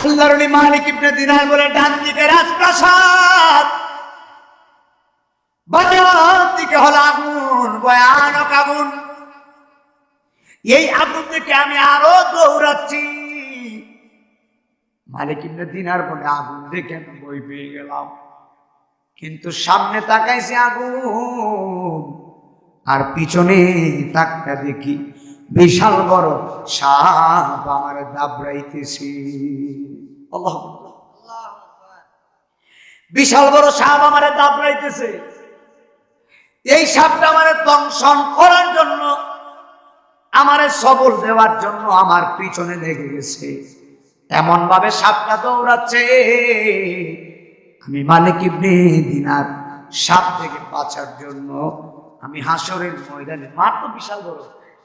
আল্লাহর ওলি মালিক ইবনে দিনার বলে ডান দিকে রাজপ্রাসাদ, বাম দিকে হলো আগুন, ভয়ানক আগুন। এই আগুন থেকে আমি আরো দৌড়াচ্ছি। মালিক ইবনে দিনার বলে আগুন দেখে আমি ভয় পেয়ে গেলাম, কিন্তু সামনে তাকাইছি আগুন, আর পিছনে তাকিয়ে দেখি বিশাল বড় সাপ আমার দাবড়াইতেছে। আল্লাহু আকবার। বিশাল বড় সাপ আমার দাবড়াইতেছে। এই সাপটা আমার দংশন করার জন্য, আমারে সবল দেওয়ার জন্য আমার পিছনে লেগে গেছে। এমন ভাবে সাপটা দৌড়াচ্ছে, আমি মালিক ইবনে দিনার সাপ থেকে বাঁচার জন্য আমি হাসরের ময়দানে, মাঠ তো বিশাল বড়,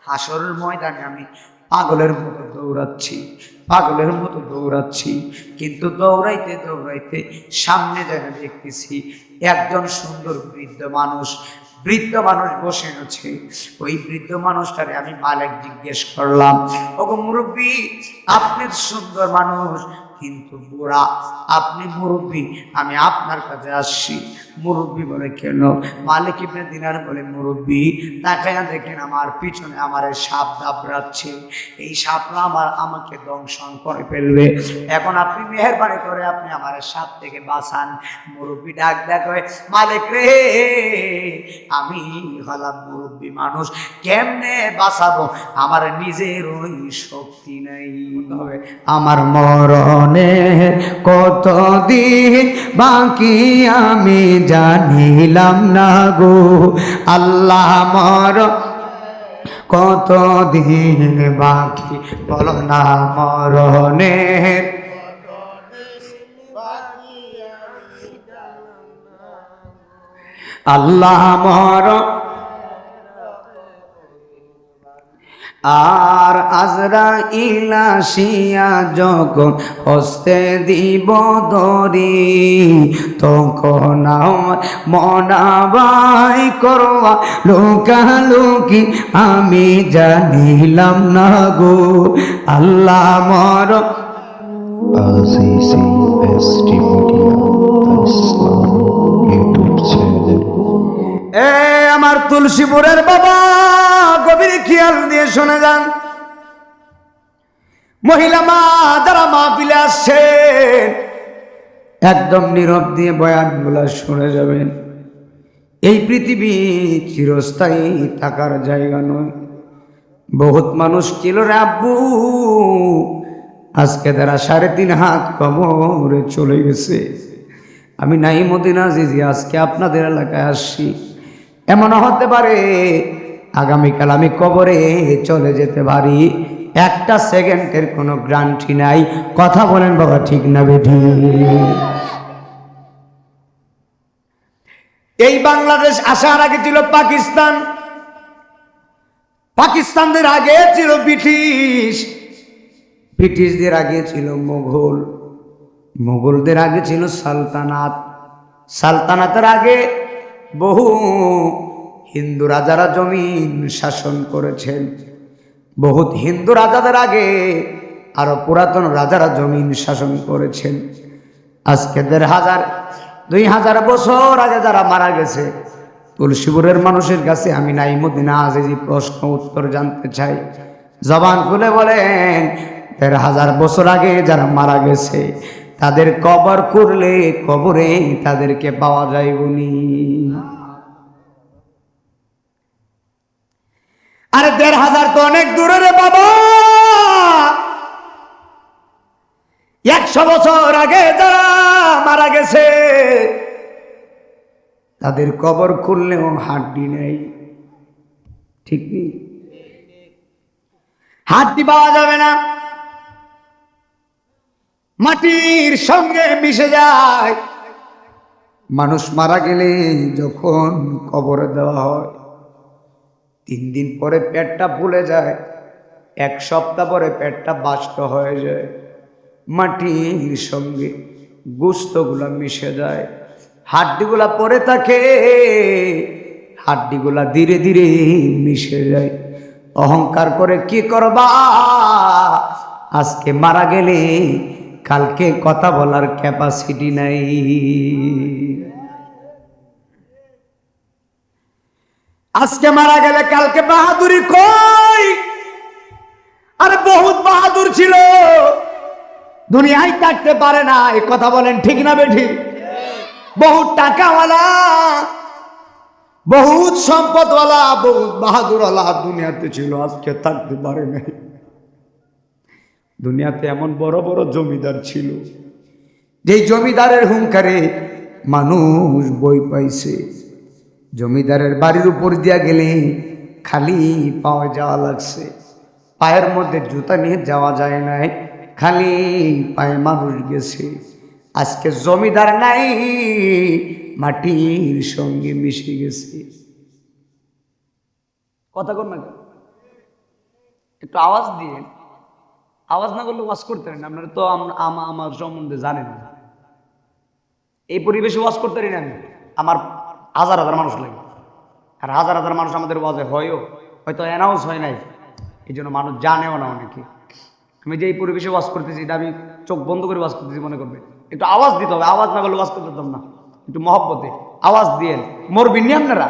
হাসরের ময়দানে আমি পাগলের মতো দৌড়াচ্ছি, পাগলের মতো দৌড়াচ্ছি। কিন্তু দৌড়াইতে দৌড়াইতে সামনে দেখা দেখতেছি একজন সুন্দর বৃদ্ধ মানুষ বসে আছে। ওই বৃদ্ধ মানুষটারে আমি মালিক জিজ্ঞেস করলাম, ওগো মুরব্বী, আপনি সুন্দর মানুষ কিন্তু বুড়া, আপনি মুরব্বী, আমি আপনার কাছে আসছি। মুরব্বী বলে কেন? মালিক ইবনে দিনার বলে, মুরব্বী তাকায়া দেখেন আমার পিছনে আমার সাপ দাবড়াচ্ছে, এই সাপরা আমাকে দংশন করে ফেলবে। এখন আপনি মেহেরবানি করে আপনি আমার সাপ থেকে বাঁচান। মুরব্বী ডাক দেখে, মালিক রে, আমি হলাম মুরব্বী মানুষ, কেমনে বাঁচাবো? আমার নিজের ওই শক্তি নাই। আমার মরণে কতদিন বাকি আমি জানিলাম না গো আল্লাহ, মর কতদিন বাকি বলো না মরণে। আল্লাহ মর, আর আজরাইল আসিয়া যখন হস্তে দিব দরি, তখন আমার মনাবাই করবা লুকালুকি আমি জানিলাম না গো আল্লাহ মর। আজিজি এসটি মিডিয়া ইসলাম ইউটিউব চ্যানেল। আমার তুলসীপুরের বাবা, গভীর খেয়াল দিয়ে শুনে যান। মহিলা মা যারা মাহফিলে আসছেন, একদম নীরব দিয়ে বয়ানগুলো শুনে যাবেন। এই পৃথিবী চিরস্থায়ী থাকার জায়গা নয়। বহুত মানুষ ছিল রে আব্বু, আজকে তারা 3.5 হাত কবরে চলে গেছে। আমি নাইমুদ্দিন আজিজি আজকে আপনাদের এলাকায় আসছি। এমন হতে পারে আগামীকাল আমি কবরে চলে যেতে পারি, একটা সেকেন্ডের কোনো গ্যারান্টি নাই। কথা বলেন বাবা, ঠিক না বেঠি? এই বাংলাদেশ আসার আগে ছিল পাকিস্তান, পাকিস্তানদের আগে ছিল ব্রিটিশ, ব্রিটিশদের আগে ছিল মোগল, মোগলদের আগে ছিল সালতানাত, সালতানাতের আগে বহু হিন্দু রাজারা জমিন শাসন করেছেন। বহুত হিন্দু রাজাদের আগে আরো পুরাতন রাজারা জমিন শাসন করেছেন। আজকে 1500 2000 বছর আগে যারা মারা গেছে, তুলসীপুরের মানুষের কাছে আমি নাইমুদ্দিন আজিজি প্রশ্ন উত্তর জানতে চাই। জবান খুলে বলেন, 1500 বছর আগে যারা মারা গেছে তাদের কবর করলে কবরে তাদেরকে পাওয়া যাইবনি? আরে 1500 তো অনেক দূরে রে বাবা। 100 বছর আগে যারা মারা গেছে তাদের কবর খুললেও হাড্ডি নেই, ঠিক নেই? হাড্ডি পাওয়া যাবে না, মাটির সঙ্গে মিশে যায়। মানুষ মারা গেলে যখন কবরে দেওয়া হয়, 3 দিন পরে পেটটা ফুলে যায়, 1 সপ্তাহ পরে পেটটা বাষ্ট হয়ে যায়, মাটির সঙ্গে গোশতগুলা মিশে যায়, হাড্ডিগুলা পরে থাকে, হাড্ডিগুলা ধীরে ধীরে মিশে যায়। অহংকার করে কি করবা? আজকে মারা গেলে কালকে কথা বলার ক্যাপাসিটি নাই। আজকে মারা গেলে কালকে বাহাদুরি কই? আরে বহুত বাহাদুর ছিল, দুনিয়ায় থাকতে পারে না। এই কথা বলেন ঠিক না বেঠি? বহুত টাকাওয়ালা, বহুত সম্পদওয়ালা, বহুত বাহাদুরওয়ালা দুনিয়াতে ছিল, আজকে থাকতে পারে নাই। দুনিয়াতে এমন বড় বড় জমিদার ছিল, যে জমিদারের হুঙ্কারে মানুষ বই পাইছে। জমিদারের বাড়ির উপর দিয়া গেলে খালি পাওয়া যাওয়া লাগছে, পায়ের মধ্যে জুতা নিয়ে যাওয়া যায় নাই, খালি পায়ে মানুষ গেছে। আজকে জমিদার নাই, মাটির সঙ্গে মিশে গেছে। কথা কর না, একটু আওয়াজ দিয়ে, আওয়াজ না করলে ওয়াজ করতে পারেন। আপনারা তো আমার সম্বন্ধে জানেন না। এই পরিবেশে ওয়াজ করতে পারি না আমি, আমার হাজার হাজার মানুষ লাগে, আর হাজার হাজার মানুষ আমাদের ওয়াজে হয়ও, হয়তো অ্যানাউন্স হয় নাই, এই জন্য মানুষ জানেও না অনেকে। আমি যে এই পরিবেশে ওয়াজ করতেছি, এটা আমি চোখ বন্ধ করে ওয়াজ করতেছি মনে করবে। একটু আওয়াজ দিতে হবে, আওয়াজ না করলে ওয়াজ করতে পারতাম না। একটু মহব্বতে আওয়াজ দিয়ে মরবেন নি আপনারা।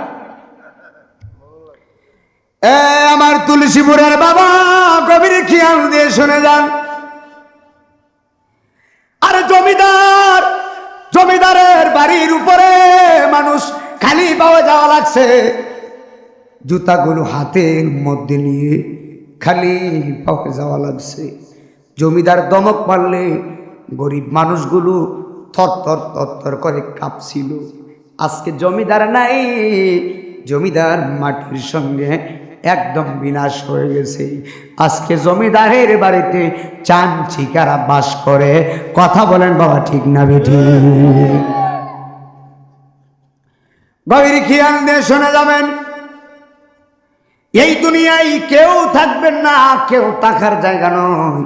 আমার তুলসীপুরের বাবা গভীর খেয়াল দিয়ে শুনে যান। আরে জমিদার, জমিদারের বাড়ির উপরে মানুষ খালি পাওয়া যাওয়া লাগছে, জুতাগুলো হাতের মধ্যে নিয়ে খালি পাওয়া যাওয়া লাগছে। জমিদার দমক মারলে গরিব মানুষগুলো থর থর থর থর করে কাঁপছিল। আজকে জমিদার নাই, জমিদার মাটির সঙ্গে একদম বিনাশ হয়ে গেছে। আজকে জমিদারের বাড়িতে চামচিকারা বাস করে। কথা বলেন বাবা ঠিক না বেঠি? গভীর খেয়াল দিয়ে শুনে যাবেন, এই দুনিয়ায় কেউ থাকবেন না, কেউ থাকার জায়গা নয়।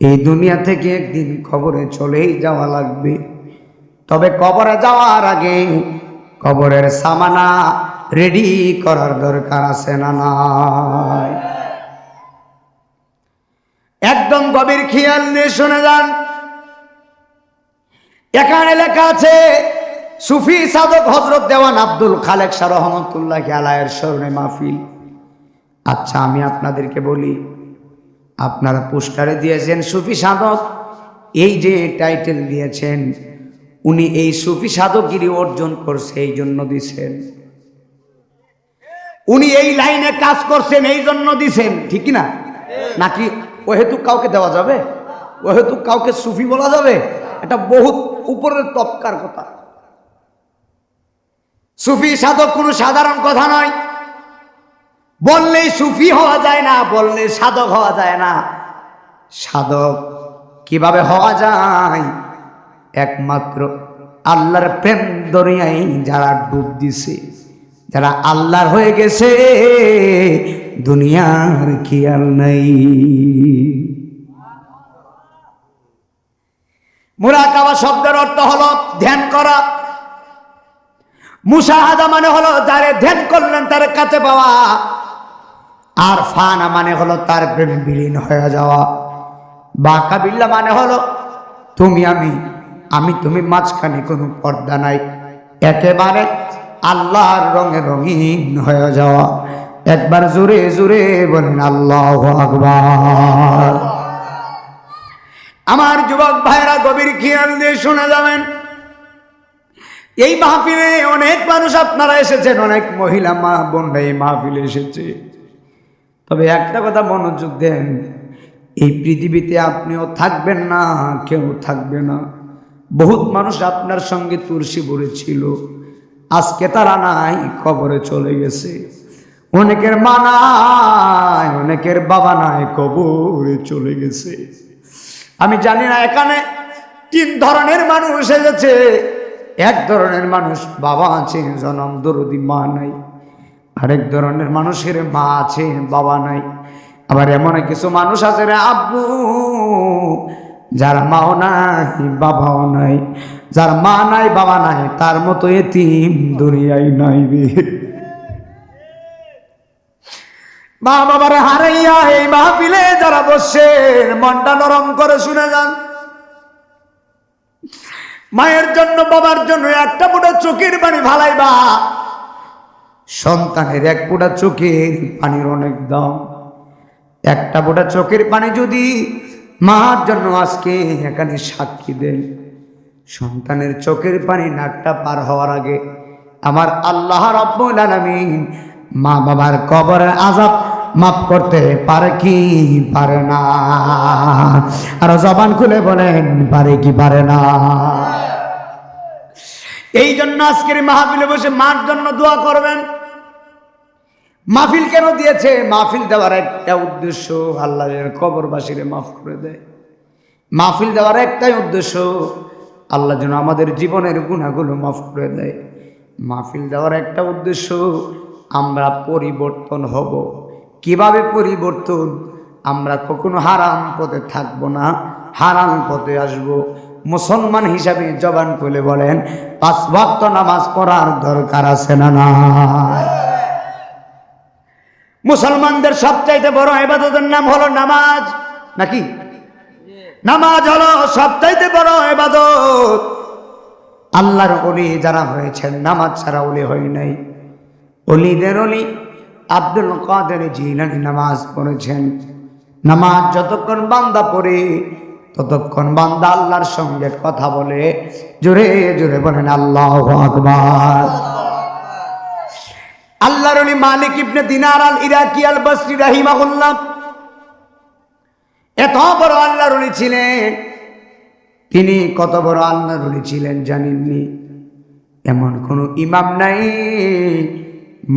এই দুনিয়া থেকে একদিন কবরে চলেই যাওয়া লাগবে। তবে কবরে যাওয়ার আগে কবরের সামানা রেডি করার দরকার আছে না নাই? একদম গভীর খেয়াল নিয়ে শুনে যান। এখানে লেখা আছে সুফি সাধক হযরত দেওয়ান আব্দুল খালেক শাহ রহমাতুল্লাহি আলাইহির স্মরণে মাহফিল। আচ্ছা আমি আপনাদেরকে বলি, আপনারা পোস্টারে দিয়েছেন সুফি সাধক, এই যে টাইটেল দিয়েছেন, উনি এই সুফি সাধকগিরি অর্জন করছে এই জন্য দিছেন, উনি এই লাইনে কাজ করছেন এই জন্য দিছেন, ঠিক না? নাকি ও হেতু কাউকে দেওয়া যাবে? ও হেতু কাউকে সুফি বলা যাবে? এটা বহুত উপরের তবকার কথা। সুফি সাধক কোনো সাধারণ কথা নয়। বললেই সুফি হওয়া যায় না, বললে সাধক হওয়া যায় না। সাধক কিভাবে হওয়া যায়? একমাত্র আল্লাহর প্রেম দরিয়ায় যারা ডুব দিছে, যারা আল্লাহর হয়ে গেছে, দুনিয়ার খেয়াল নাই। মুরাকাবা শব্দের অর্থ হলো ধ্যান করা। মুশাহাদা মানে হলো যারে ধ্যান করলেন তার কাছে পাওয়া। আর ফানা মানে হলো তার প্রেমে বিলীন হয়ে যাওয়া। বাকাবিল্লা মানে হলো তুমি আমি তুমি, মাঝখানে কোনো পর্দা নাই, একেবারে আল্লাহর রঙে রঙিন হয়ে যাওয়া। একবার জোরে জোরে বলেন আল্লাহু আকবার। আমার যুবক ভাইরা গভীর খেয়াল দিয়ে শুনে যাবেন, এই মাহফিলে অনেক মানুষ আপনারা এসেছেন, অনেক মহিলা মা বোনরা এই মাহফিলে এসেছে। তবে একটা কথা মনোযোগ দেন, এই পৃথিবীতে আপনিও থাকবেন না, কেউ থাকবে না। বহুত মানুষ আপনার সঙ্গে তুলসী বলেছিল, আজকে তারা নাই, কবরে চলে গেছে। অনেকের মা নাই, অনেকের বাবা নাই, কবরে চলে গেছে। আমি জানি না এখানে তিন ধরনের মানুষ এসেছে। এক ধরনের মানুষ বাবা আছে, জনম দরদি, মা নাই। আরেক ধরনের মানুষের মা আছে, বাবা নাই। আবার এমন কিছু মানুষ আছে রে আব্বু, যার মাও নাই, বাবাও নাই। যার মা নাই, বাবা নাই, তার মতো এতিম দুনিয়ায় নাই রে। মা বাবার হারাইয়া এই মাহফিলে যারা বসছেন, মনটা নরম করে শুনে যান। মায়ের জন্য বাবার জন্য একটা ফোঁটা চোখের পানি ফালাইবা, সন্তানের এক ফোঁটা চোখের পানির অনেক দাম। একটা ফোঁটা চোখের পানি যদি মার জন্য আজকে এখানে সাক্ষী দেন, সন্তানের চোখের পানি নাকটা পার হওয়ার আগে আমার আল্লাহ রাব্বুল আলামিন মা বাবার কবরের আযাব মাফ করতে পারে কি পারে না? আর জবান খুলে বলেন, পারে কি পারে না? এই জন্য আজকের মাহফিলে বসে মার জন্য দোয়া করবেন। মাহফিল কেন দিয়েছে? মাহফিল দেওয়ার একটা উদ্দেশ্য, আল্লাহের কবরবাসীরে মাফ করে দেয়। মাহফিল দেওয়ার একটাই উদ্দেশ্য, আল্লাহ যেন আমাদের জীবনের গুনাহগুলো মাফ করে দেয়। মাহফিল দেওয়ার একটা উদ্দেশ্য, আমরা পরিবর্তন হব। কিভাবে পরিবর্তন? আমরা কখনো হারাম পথে থাকব না, হারাম পথে আসব। মুসলমান হিসাবে জবান খুলে বলেন, 5 ওয়াক্ত নামাজ পড়ার দরকার আছে না না? মুসলমানদের সবচাইতে বড় ইবাদতের নাম হলো নামাজ, নাকি? নামাজ হলো সবচাইতে বড় ইবাদত। আল্লাহর ওলি যারা হয়েছেন নামাজ ছাড়া ওলি হয় নাই। ওলিদের ওলি আব্দুল কাদের জিলানী নামাজ পড়েছেন। নামাজ যতক্ষণ বান্দা পড়ে ততক্ষণ বান্দা আল্লাহর সঙ্গে কথা বলে। জোরে জোরে বলেন আল্লাহু আকবার। আল্লাহর ওলি মালিক ইবনে দিনার আল ইরাকি আল বসরি রাহিমাহুল্লাহ এত বড় আল্লাহর ওলি ছিলেন। তিনি কত বড় আল্লাহর ওলি ছিলেন জানেননি? এমন কোন ইমাম নাই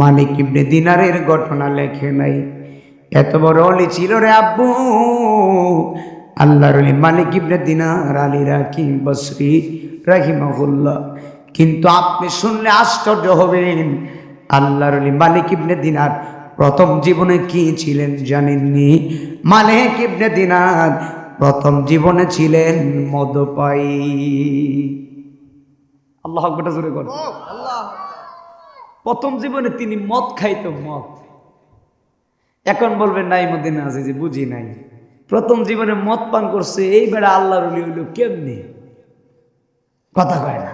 মালিক ইবনে দিনারের ঘটনা লেখে নাই। এত বড় ওলি ছিল রে আব্বু আল্লাহর ওলি মালিক ইবনে দিনার আল ইরাকি বসরি রাহিমাহুল্লাহ। কিন্তু আপনি শুনলে আশ্চর্য হবেন, আল্লাহর ওলি মালিক ইবনে দিনার প্রথম জীবনে কি ছিলেন জানেননি? মালিক ইবনে দিনার প্রথম জীবনে ছিলেন মদপায়ী। আল্লাহু আকবার জোরে করেন। প্রথম জীবনে তিনি মদ খাইতো, মদ। এখন বলবেন নাই মদিনা আছে যে বুঝি নাই। প্রথম জীবনে মদ পান করছে, এই বেড়া আল্লাহর ওলি হইল কেমনি? কথা কয় না,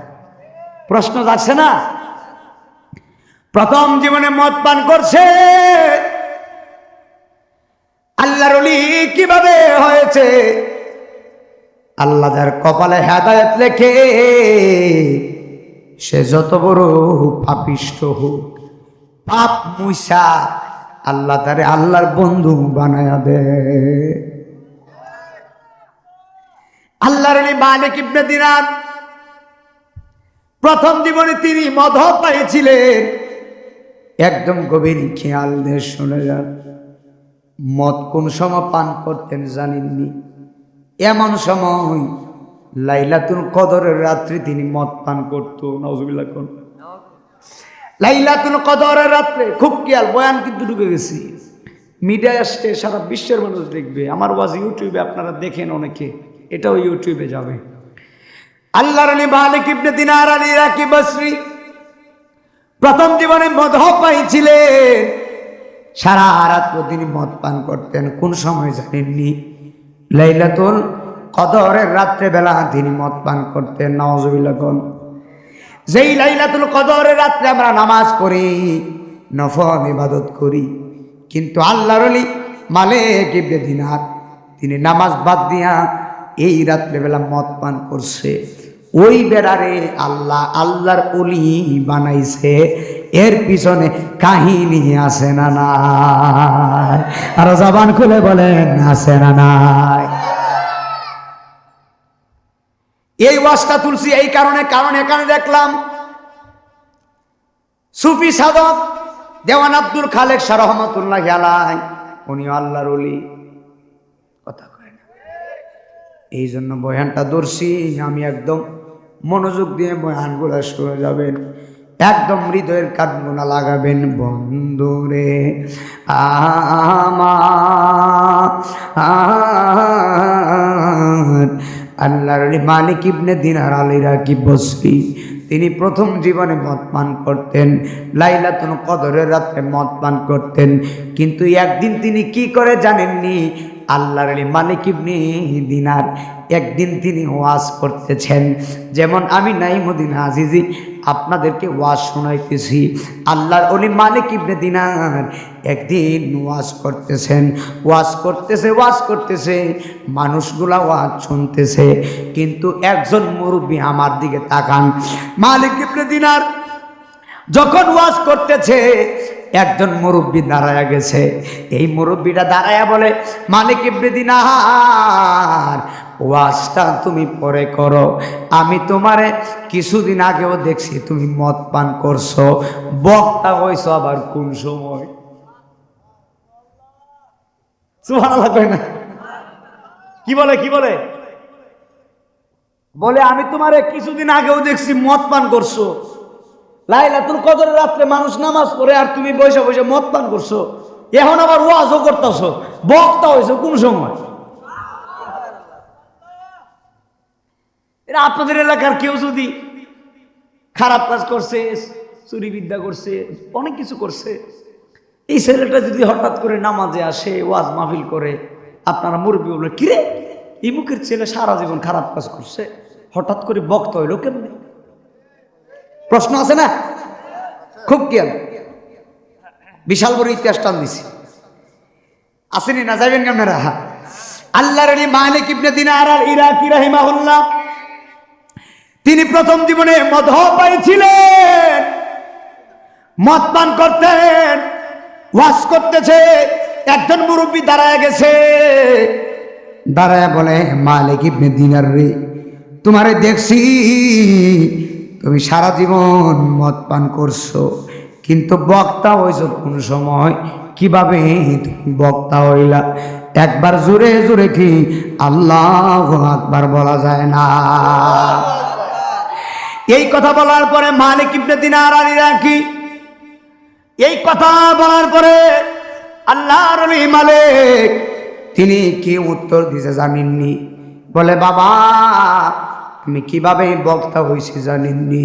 প্রশ্ন যাচ্ছে না? প্রথম জীবনে মদ পান করছে। আল্লাহর ওলি কিভাবে হয়েছে? আল্লাহ যার কপালে হেদায়েত লেখে সে যত বড় পাপিষ্ট হোক, পাপ মুইসা আল্লাহ তারে আল্লাহর বন্ধু বানায়া দে। আল্লাহর ওলি মালিক ইবনে দিনার প্রথম জীবনে তিনি মদ পাইছিলেন। একদম গভীর খেয়াল দিয়ে শুনে যান। মদ কোন সময় পান করতেন জানেননি? এমন সময় লাইলাতুল কদরের রাত্রি তিনি মদ পান করত। নাউজুবিল্লাহ কোন লাইলাতুল কদরের রাত্রে খুব খেয়াল। বয়ান কিন্তু ঢুকে গেছি, মিডিয়ায় আসছে, সারা বিশ্বের মানুষ দেখবে। আমার ওয়াজ ইউটিউবে আপনারা দেখেন অনেকে, এটাও ইউটিউবে যাবে। আল্লাহর ওলি মালিক ইবনে দিনার আল ইরাকি বসরি প্রথম জীবনে মদ পাইছিলেন। সারা রাত তিনি মদ পান করতেন। কোন সময় জানেননি? লাইলাতুল কদরের রাত্রে বেলা তিনি মদ পান করতেন। নাউজুবিল্লাহ কোন যেই লাইলাতুল কদরের রাত্রে আমরা নামাজ পড়ি, নফল ইবাদত করি, কিন্তু আল্লাহর ওলি মালিক ইবনে দিনার তিনি নামাজ বাদ দিয়া এই রাত্রে বেলা মদ পান করছে। ওই বেড়ারে আল্লাহ আল্লাহর ওলি বানাইছে। এর পিছনে কাহিনী আছে না নাই? আর জবান খুলে বলেন আছে না নাই? এই ওয়াজটা তুলছি এই কারণে, কারণ এখানে দেখলাম সুফি সাধক দেওয়ান আব্দুল খালেক শাহ রহমাতুল্লাহি আলাইহি, উনি আল্লাহর ওলি। কথা কয় না। এই জন্য বয়ানটা ধরছি, আমি একদম মনোযোগ দিয়ে বয়ানগুলো শুনে যাবেন, একদম হৃদয়ের কানগুনা লাগাবেন। বন্ধুরে আমার আল্লাহর ওলি মালিক ইবনে দিনার আল ইরাকি বসরি তিনি প্রথম জীবনে মদ পান করতেন। লাইলাতুল কদরের রাতে মদ পান করতেন। কিন্তু একদিন তিনি কি করে জানেননি? আল্লাহর ওলি মালিক ইবনে দিনার একদিন তিনি ওয়াজ করতেছেন, যেমন আমি নাইমুদ্দিন আজিজি আপনাদেরকে ওয়াজ শোনাইতেছি। আল্লাহর ওলি মালিক ইবনে দিনার একদিন ওয়াজ করতেছে, মানুষগুলা ওয়াজ শুনতেছে, কিন্তু একজন মুরব্বী আমার দিকে তাকান। মালিক ইবনে দিনার যখন ওয়াজ করতেছে, একজন মুরব্বী দাঁড়ায়া গেছে। এই মুরব্বীটা দাঁড়ায়া বলে, মালিক ইবনে দিনার, ওয়াজটা তুমি পরে করো, আমি তোমারে কিছুদিন আগেও দেখছি তুমি মদ পান করছো, বক্তা হইছো আবার কোন সময়? সুবহানাল্লাহ কয় না? কি বলে বলে আমি তোমারে কিছুদিন আগেও দেখছি মদ পান করছো। লাইলাতুল কদরের রাত্রে মানুষ নামাজ পড়ে আর তুমি বসে বসে মদ পান করছো, এখন আবার ওয়াজও করতেছো, বক্তা হইছো কোন সময়? এরা আপনাদের এলাকার কেউ যদি খারাপ কাজ করছে, চুরি বিদ্যা করছে, অনেক কিছু করছে, এই ছেলেটা যদি হঠাৎ করে নামাজে আসে, ওয়াজ মাহফিল করে, আপনারা মুরব্বী বলবেন, কিরে এই মুখের ছেলে সারা জীবন খারাপ কাজ করছে, হঠাৎ করে বক্তা হইল কেমনে? প্রশ্ন আছে না? খুব জ্ঞান, বিশাল বড় ইতিহাস টান দিছি। আসেনি না, যাবেন আপনারা? আল্লাহর ওলি মালিক ইবনে দিনার আল ইরাকি রাহিমাহুল্লাহ, তিনি প্রথম জীবনে মদ পাইছিলেন, মদ পান করতেন, ওয়াজ করতেছে, একজন মুরব্বী দাঁড়ায় গেছে, দাঁড়ায় বলে, মালিক ইবনে দিনার রে, তোমারে দেখছি তুমি সারা জীবন মদ পান করছো, কিন্তু বক্তা হইছো কোন সময়? কিভাবে তুমি বক্তা হইলা? একবার জোরে জোরে কি আল্লাহু আকবার বলা যায় না? এই কথা বলার পরে মালিক ইবনে দিনার আল ইরাকি, এই কথা বলার পরে আল্লাহর ওলি মালিক তিনি কি উত্তর দিতে জানেননি? বলে, বাবা আমি কিভাবে বক্তা হইছি জানেননি?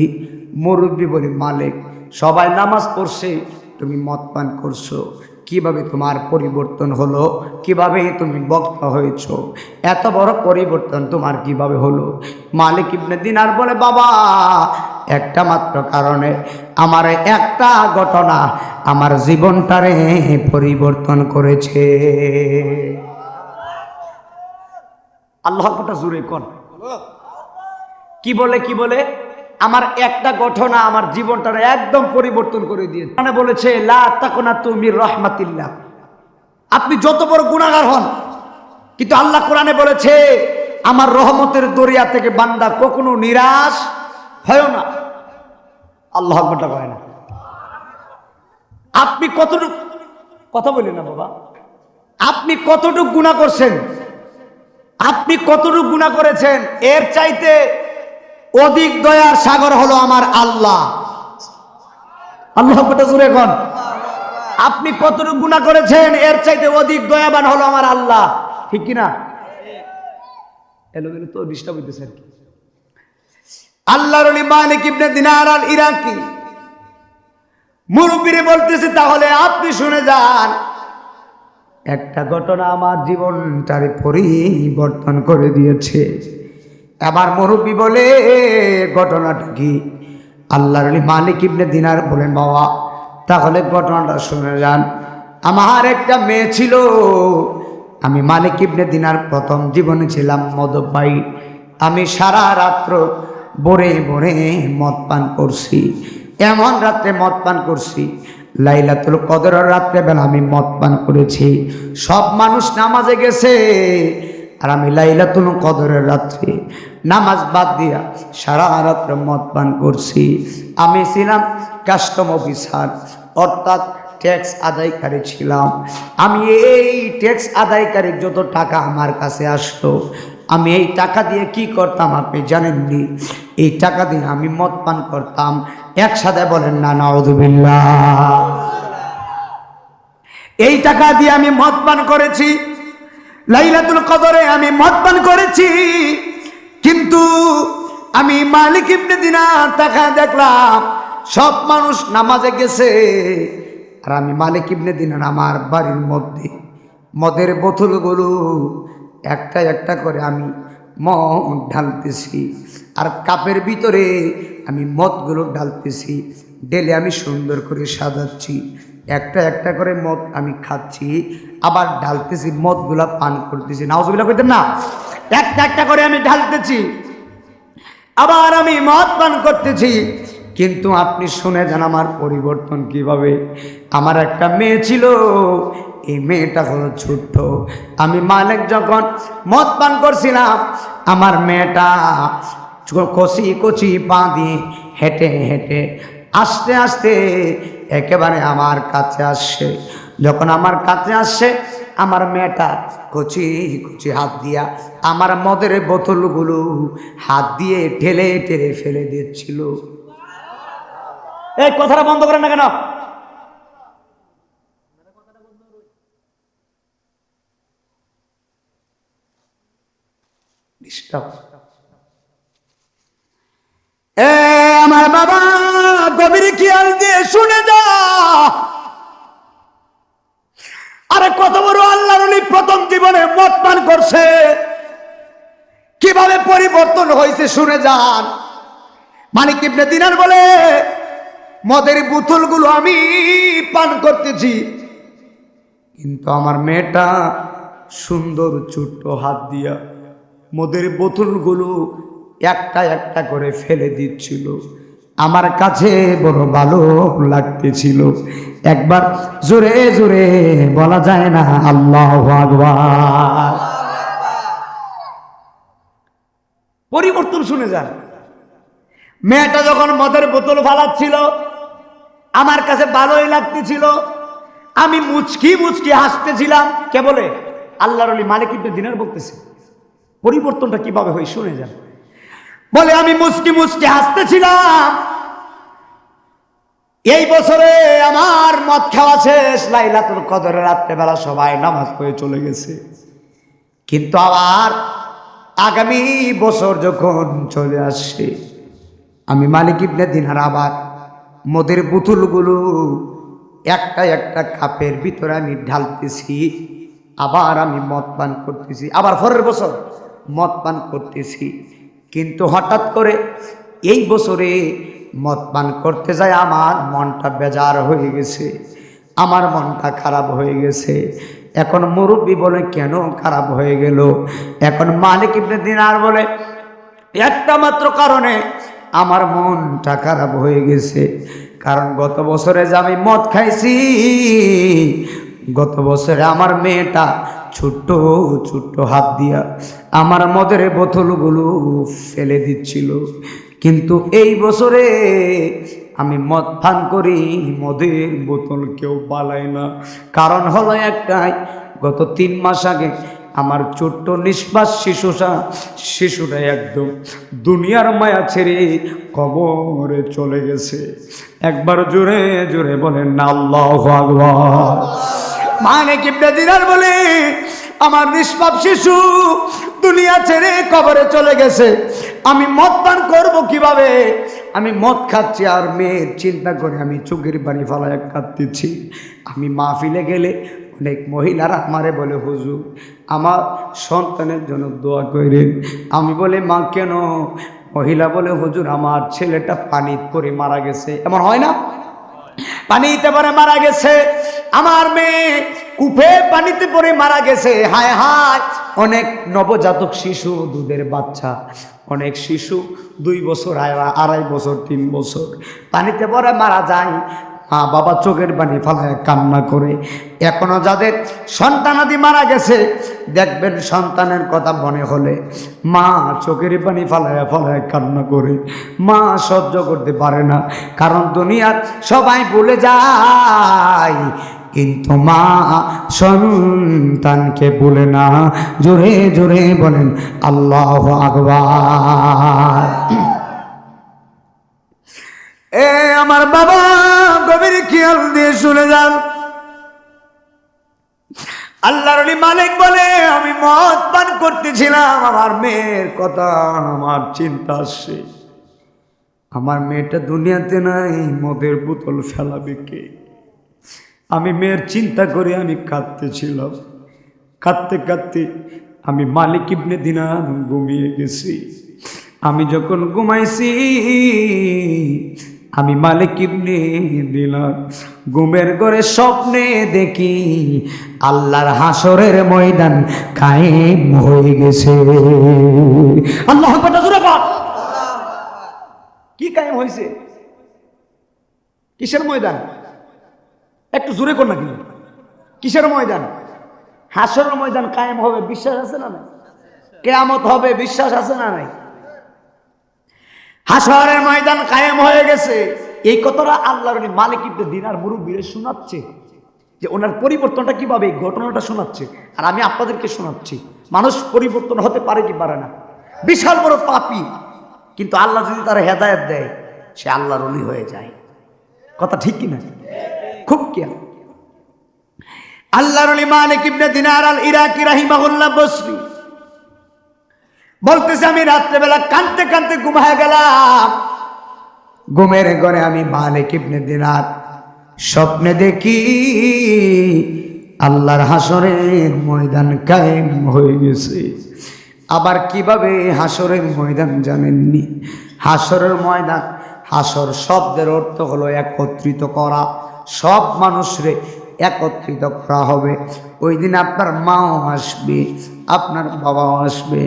মুরব্বী বলে, মালিক সবাই নামাজ পড়ছে, তুমি মদ পান করছো, কিভাবে তোমার পরিবর্তন হলো? কিভাবে তুমি বক্তা হয়েছো? এত বড় পরিবর্তন তোমার কিভাবে হলো? মালিক ইবনে দিনার বলে, বাবা একটা মাত্র কারণে, আমার একটা ঘটনা আমার জীবনটারে পরিবর্তন করেছে। আল্লাহ কথা জুড়ে কোন কি বলে আমার একটা ঘটনা আমার জীবনটারে একদম পরিবর্তন করে দিয়েছে। মানে বলেছে, লা তাকুনাতু মির রাহমাতিল্লাহ, আপনি যত বড় গুনাহগার হন, কিন্তু আল্লাহ কোরআনে বলেছে আমার রহমতের দরিয়া থেকে বান্দা কখনো নিরাশ হয় না। আল্লাহ আকবার কয় না? আপনি কতটুকু, কথা বলেন না বাবা, আপনি কতটুকু গুনাহ করছেন, আপনি কতটুকু গুনাহ করেছেন, এর চাইতে অধিক দয়ার সাগর হলো আমার আল্লাহ। আল্লাহ আকবার জোরে কোন? আপনি কতটুকু গুনাহ করেছেন, এর চাইতে অধিক দয়াবান হলো আমার আল্লাহ। ঠিক কিনা? এলোমেলো তো ডিস্টার্ব হইতেছে আর কি। আল্লাহর ওলি মালিক ইবনে দিনার আল ইরাকি মুরব্বিরে বলতেছে, তাহলে আপনি শুনে যান, একটা ঘটনা আমার জীবনটারে পরিবর্তন করে দিয়েছে। আবার মুরব্বী বলে, ঘটনাটা কি? আল্লাহর ওলি মালিক ইবনে দিনার বলেন, বাবা তাহলে ঘটনাটা শুনে যান। আমার একটা মেয়ে ছিল, আমি মালিক ইবনে দিনার প্রথম জীবনে ছিলাম মদ্যপায়ী। আমি সারা রাত্র ভোরে ভোরে মদ পান করছি, এমন রাত্রে মদ পান করছি, লাইলাতুল কদরের রাত্রে বেলা আমি মদ পান করেছি। সব মানুষ নামাজে গেছে, আর আমি লাইলাতুল কদরের রাত্রে নামাজ বাদ দিয়া সারা রাত্রে মদ পান করছি। আমি ছিলাম কাস্টম অফিসার, অর্থাৎ ট্যাক্স আদায়কারী ছিলাম। আমি এই ট্যাক্স আদায়কারীর যত টাকা আমার কাছে আসতো, আমি এই টাকা দিয়ে কি করতাম আপনি জানেননি? এই টাকা দিয়ে আমি মদ পান করতাম। একসাথে বলেন না নাউযুবিল্লাহ। এই টাকা দিয়ে আমি মদ পান করেছি, লাইলাতুল কদরে আমি মদ পান করেছি, কিন্তু আমি মালিক ইবনে দিনার টাকা দেখলাম সব মানুষ নামাজে গেছে, আর আমি মালিক ইবনে দিনার আমার বাড়ির মধ্যে মদের বোতলগুলো একটা একটা করে আমি মদ ঢালতেছি, আর কাপের ভিতরে আমি মদগুলো ঢালতেছি, ঢেলে আমি সুন্দর করে সাজাচ্ছি, একটা একটা করে মদ আমি খাচ্ছি, আবার ঢালতেছি, মদগুলা পান করতেছি। নাউজুবিল্লাহ কইতেন না? একটা একটা করে আমি ঢালতেছি, আবার আমি মদ পান করতেছি। কিন্তু আপনি শুনে যান আমার পরিবর্তন কিভাবে। আমার একটা মেয়ে ছিল, এই মেয়েটা হলো ছোট্ট। আমি মালিক যখন মদ পান করছিলাম, আমার মেয়েটা কচি কচি পা দিয়ে হেঁটে হেঁটে আস্তে আস্তে একেবারে আমার কাছে আসছে। যখন আমার কাছে আসছে, আমার মেয়েটা কচি কচি হাত দিয়া আমার মদের বোতলগুলো হাত দিয়ে ঠেলে ঠেলে ফেলে দিচ্ছিল। এই কথাটা বন্ধ করেন না কেন? আমার বাবা, গভীর খেয়াল দিয়ে শুনে যা। আরে কত বড় আল্লাহর ওলি প্রথম জীবনে মদ পান করছে, কিভাবে পরিবর্তন হয়েছে শুনে যান। মালিক ইবনে দিনার বলে, মদের বোতলগুলো আমি পান করতেছি, কিন্তু আমার মেয়েটা সুন্দর ছোট্ট হাত দিয়া মদের বোতলগুলো একটা একটা করে ফেলে দিচ্ছিল। আমার কাছে বড় ভালো লাগতেছিল। একবার জোরে জোরে বলা যায় না আল্লাহু আকবার? পরিবর্তন শুনে যান। মেয়েটা যখন মদের বোতল ফালাচ্ছিল, আমার কাছে ভালোই লাগতেছিল, আমি মুচকি মুচকি হাসতেছিলাম। কে বলে? আল্লাহর ওলি মালিক ইবনে দিনার বলতেছে। পরিবর্তনটা কিভাবে হয় শুনে যান। বলে, আমি মুচকি মুচকি হাসতেছিলাম। এই বছরে আমার মদ খাওয়া শেষ, লাইলাতুল কদরের রাত্রেবেলা সবাই নামাজ পড়ে চলে গেছে, কিন্তু আবার আগামী বছর যখন চলে আসছে, আমি মালিক ইবনে দিনার আবার মদের বোতলগুলো একটা একটা কাপের ভিতরে আমি ঢালতেছি, আবার আমি মদ পান করতেছি, আবার পরের বছর মদ পান করতেছি। কিন্তু হঠাৎ করে এই বছরে মদ পান করতে যায় আমার মনটা বেজার হয়ে গেছে, আমার মনটা খারাপ হয়ে গেছে। এখন মুরব্বী বলে, কেন খারাপ হয়ে গেল? এখন মালিক ইবনে দিনার বলে, একটা মাত্র কারণে আমার মনটা খারাপ হয়ে গেছে। কারণ গত বছরে যে আমি মদ খাইছি, গত বছরে আমার মেয়েটা ছোট্ট ছোট্ট হাত দিয়া আমার মদের বোতলগুলো ফেলে দিচ্ছিল, কিন্তু এই বছরে আমি মদ পান করি, মদের বোতল কেউ বালাই না। কারণ হলো একটাই, গত 3 মাস আগে আমার ছোট্ট নিষ্পাস শিশুটা একদম দুনিয়ার মায়া ছেড়ে কবরে চলে গেছে। একবার জোরে জোরে বলেন না আল্লাহু আকবার। মালিক ইবনে দিনার বলে, আমার নিষ্পাপ শিশু দুনিয়া ছেড়ে কবরে চলে গেছে, আমি মদ পান করব কিভাবে? আমি মদ খাচ্ছি আর মেয়ের চিন্তা করে আমি চোখের পানি ফালায় কাঁদতেছি। আমি মাহফিলে গেলে অনেক মহিলারা আমারে বলে, হুজুর আমার সন্তানের জন্য দোয়া করেন। আমি বলে, মা কেন? মহিলা বলে, হুজুর আমার ছেলেটা পানিতে পড়ে মারা গেছে। এমন হয় না? পানিতে পড়ে মারা গেছে, আমার মেয়ে কূপে পানিতে পড়ে মারা গেছে। হায় হায়, অনেক নবজাতক শিশু, দুধের বাচ্চা, অনেক শিশু 2 বছর, 2.5 বছর, 3 বছর পানিতে পড়ে মারা যায়। মা বাবা চোখের পানি ফালায় কান্না করে। এখনো যাদের সন্তানাদি মারা গেছে, দেখবেন সন্তানের কথা মনে হলে মা চোখের পানি ফালায় ফালায় কান্না করে। মা সহ্য করতে পারে না, কারণ দুনিয়ার সবাই ভুলে যায়, কিন্তু মা সন্তানকে ভুলে না। জোরে জোরে বলেন আল্লাহু আকবার। এ আমার বাবা, গভীর খেয়াল দিয়ে শুনে যান। আল্লাহর ওলি মালিক বলে, আমি মদ পান করতেছিলাম, আমার মেয়ের কথা আমার চিন্তা আসছে। আমার মেয়েটা দুনিয়াতে নাই, মদের বোতল ফেলাবে কে? আমি মেয়ের চিন্তা করে আমি কাঁদতেছিলাম। কাঁদতে কাঁদতে আমি মালিক ইবনে দিনার ঘুমিয়ে গেছি। আমি যখন ঘুমাইছি, আমি মালিক ইবনে দিনার ঘুমের ঘরে স্বপ্নে দেখি আল্লাহর হাসরের ময়দান কায়েম হয়ে গেছে। আল্লাহু আকবার, জোরে বল। কি কায়েম হয়েছে? কিসের ময়দান? একটু জোরে কর না, কি কিসের ময়দান? হাসরের ময়দান কায়েম হবে, বিশ্বাস আছে না নাই? কিয়ামত হবে, বিশ্বাস আছে না নাই? হাসরের ময়দান কায়েম হয়ে গেছে, এই কথাটা আল্লাহর মালিক ইবনে দিনার মুরব্বিরে শোনাচ্ছে যে ওনার পরিবর্তনটা কিভাবে, এই ঘটনাটা শোনাচ্ছে। আর আমি আপনাদেরকে শোনাচ্ছি মানুষ পরিবর্তন হতে পারে কি পারে না। বিশাল বড় পাপী, কিন্তু আল্লাহ যদি তার হেদায়েত দেয়, সে আল্লাহর ওলি হয়ে যায়। কথা ঠিক কিনা? খুব কেয়ার। আল্লাহর ওলি মালিক ইবনে দিনার আল ইরাকি রাহিমাহুল্লাহ বসরি বলতেছে, আমি রাত্রেবেলা কাঁদতে কাঁদতে ঘুমায় গেলাম। ঘুমের ঘরে আমি মালিক ইবনে দিনার স্বপ্নে দেখি আল্লাহর হাসরের ময়দান কায়েম হয়ে গেছে। আবার কিভাবে হাসরের ময়দান জানেননি? হাসরের ময়দান, হাসর শব্দের অর্থ হলো একত্রিত করা, সব মানুষরে একত্রিত করা হবে। ওই দিন আপনার মাও আসবে, আপনার বাবাও আসবে,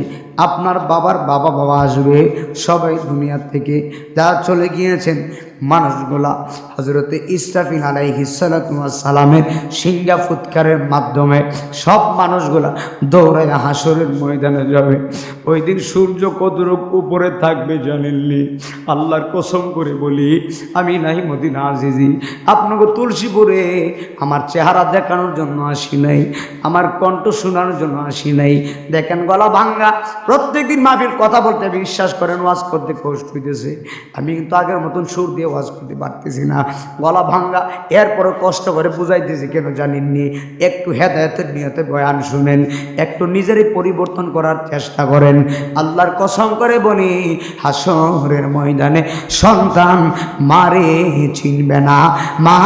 আপনার বাবার বাবা বাবা আসবে, সবাই দুনিয়া থেকে যারা চলে গিয়েছেন মানুষগুলা হযরতে ইসরাফিল আলাইহিস সালাতু ওয়াস সালামের সিংহা ফুৎকারের মাধ্যমে সব মানুষগুলা দৌড়ায় হাসরের ময়দানে যাবে। ওই দিন সূর্য কতটুকু উপরে থাকবে জানেননি? আল্লাহর কসম করে বলি, আমি নাই মদিনা আজিজি আপনাকে তুলসীপুরে আমার চেহারা দেখানোর জন্য আসি নাই, আমার কণ্ঠ শোনানোর জন্য আসি নাই। দেখেন গলা ভাঙ্গা, প্রত্যেকদিন মাহফিল কথা বলতে বিশ্বাস করেন ওয়াজ করতে কষ্ট হইতেছে। আমি কিন্তু আগের মতন সুর দিয়ে ওয়াজ করতে পারতেছি না, গলা ভাঙ্গা। এরপরে কষ্ট করে বুঝাইতেছি কেন জানেননি? একটু হেদায়েতের নিয়তে বয়ান শুনেন, একটু নিজেরই পরিবর্তন করার চেষ্টা করেন। আল্লাহর কসম করে বলি, হাসরের ময়দানে সন্তান মারে চিনবে না, মা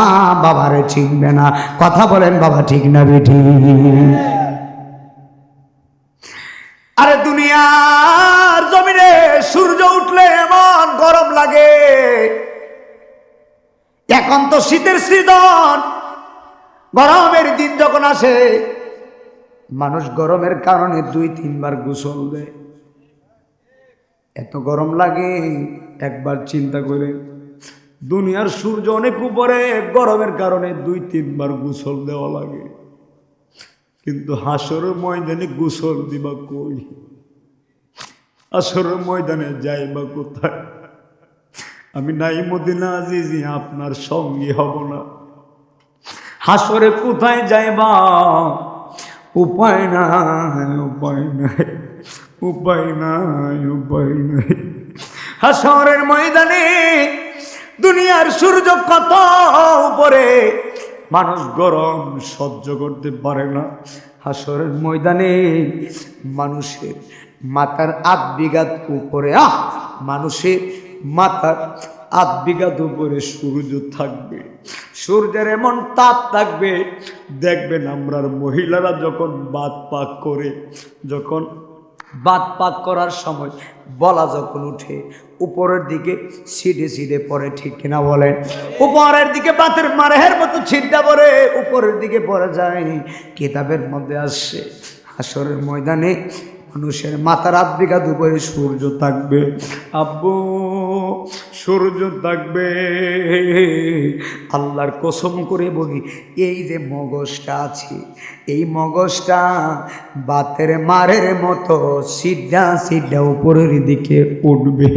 বাবারে চিনবে না। কথা বলেন বাবা, ঠিক না বেঠি? আরে দুনিয়ার জমিনে সূর্য উঠলে এমন গরম লাগে। এখন তো শীতের সিজন, গরমের দিন যখন আসে মানুষ গরমের কারণে 2-3 বার গোসল দেয়। এত গরম লাগে, একবার চিন্তা করে, দুনিয়ার সূর্য অনেক উপরে, গরমের কারণে 2-3 বার গোসল দেওয়া লাগে। কিন্তু হাসরের ময়দানে গোসল দিবা কই? হাসরের ময়দানে যাইবা কোথায়? আমি নাই মদিনা আজিজি আপনার সঙ্গী হব না। হাসরে কোথায় যাইবা? উপায় নাই, উপায় নাই, উপায় নাই, উপায় নাই। হাসরের ময়দানে দুনিয়ার সূর্য কত উপরে, মানুষ গরম সহ্য করতে পারে না। হাসরের ময়দানে মানুষের মাথার 8 বিঘাত উপরে, মানুষের মাথার 8 বিঘাত উপরে সূর্য থাকবে। সূর্যের এমন তাপ থাকবে, দেখবেন আমরার মহিলারা যখন বাত পাক করে, যখন বাত পাক করার সময় বলা যখন উঠে উপরের দিকে সিধে সিধে পড়ে, ঠিক কিনা বলেন? উপরের দিকে বাতের মারের মতো ছিটটা পড়ে, উপরের দিকে পড়ে যায়। কিতাবের মধ্যে আসছে হাসরের ময়দানে মানুষের মাথার 8 বিঘা উপরে সূর্য থাকবে। আব্বু, সূর্য থাকবে। আল্লাহর কসম করে বলি, এই যে মগজটা আছে, এই মগজটা বাতের মারের মতো সিধা সিধা উপরের দিকে উঠবে।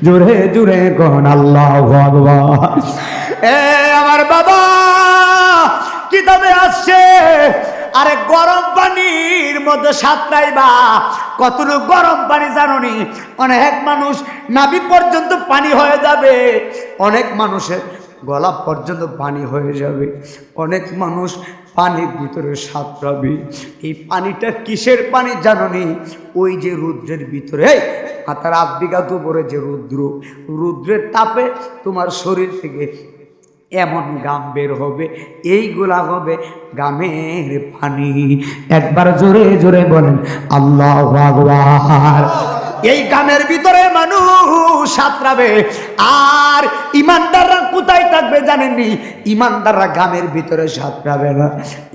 জোরে জোরে কোন আল্লাহু আকবার। আমার বাবা, কিতাবে আসছে, আরে গরম পানির মধ্যে সাঁতরাইবা। কতটুকু গরম পানি জানোনি? অনেক মানুষ নাভি পর্যন্ত পানি হয়ে যাবে, অনেক মানুষের গলা পর্যন্ত পানি হয়ে যাবে, অনেক মানুষ পানির ভিতরে সাঁতরাবে। এই পানিটা কিসের পানি জানোনি? ওই যে রুদ্রের ভিতরে, মাথার 8 বিঘা উপরে যে রুদ্র, রুদ্রের তাপে তোমার শরীর থেকে এমন গাম বের হবে, এইগুলা হবে গামের পানি। একবার জোরে জোরে বলেন আল্লাহু আকবার। এই গামের ভিতরে মানুষ সাঁতরাবে। আর ইমানদাররা কোথায় থাকবে জানেননি? ইমানদাররা গামের ভিতরে সাঁতরাবে না।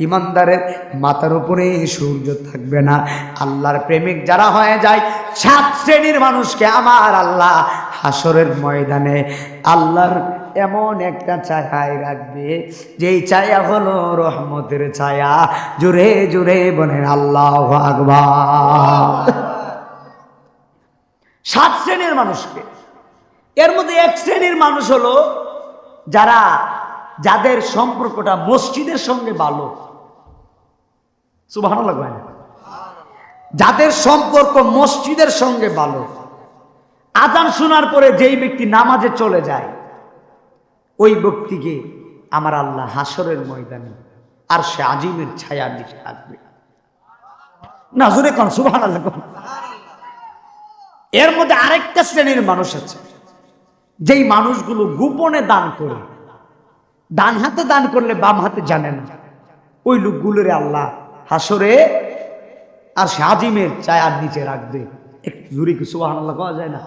ইমানদারের মাথার উপরে সূর্য থাকবে না। আল্লাহর প্রেমিক যারা হয়ে যায়, 7 শ্রেণীর মানুষকে আমার আল্লাহ হাসরের ময়দানে আল্লাহর এমন একটা ছায়ায় রাখবে, যেই ছায়া হলো রহমতের ছায়া। জোরে জোরে বলেন আল্লাহু আকবার। 7 শ্রেণীর মানুষকে, এর মধ্যে 1 শ্রেণীর মানুষ হলো যাদের সম্পর্কটা মসজিদের সঙ্গে ভালো। সুবহানাল্লাহ। যাদের সম্পর্ক মসজিদের সঙ্গে ভালো, আযান শোনার পরে যেই ব্যক্তি নামাজে চলে যায়, ওই ব্যক্তিকে আমার আল্লাহ হাসরের ময়দানে আরশে আজিমের ছায়ার নিচে রাখবে। না জোরে কোন সুবহানাল্লাহ। এর মধ্যে আরেকটা শ্রেণীর মানুষ আছে, যেই মানুষগুলো গোপনে দান করে, ডান হাতে দান করলে বাম হাতে জানে না, ওই লোকগুলোরে আল্লাহ হাসরে আরশে আজিমের ছায়ার নিচে রাখবে। একটু জোরে কি সুবহানাল্লাহ কওয়া যায় না?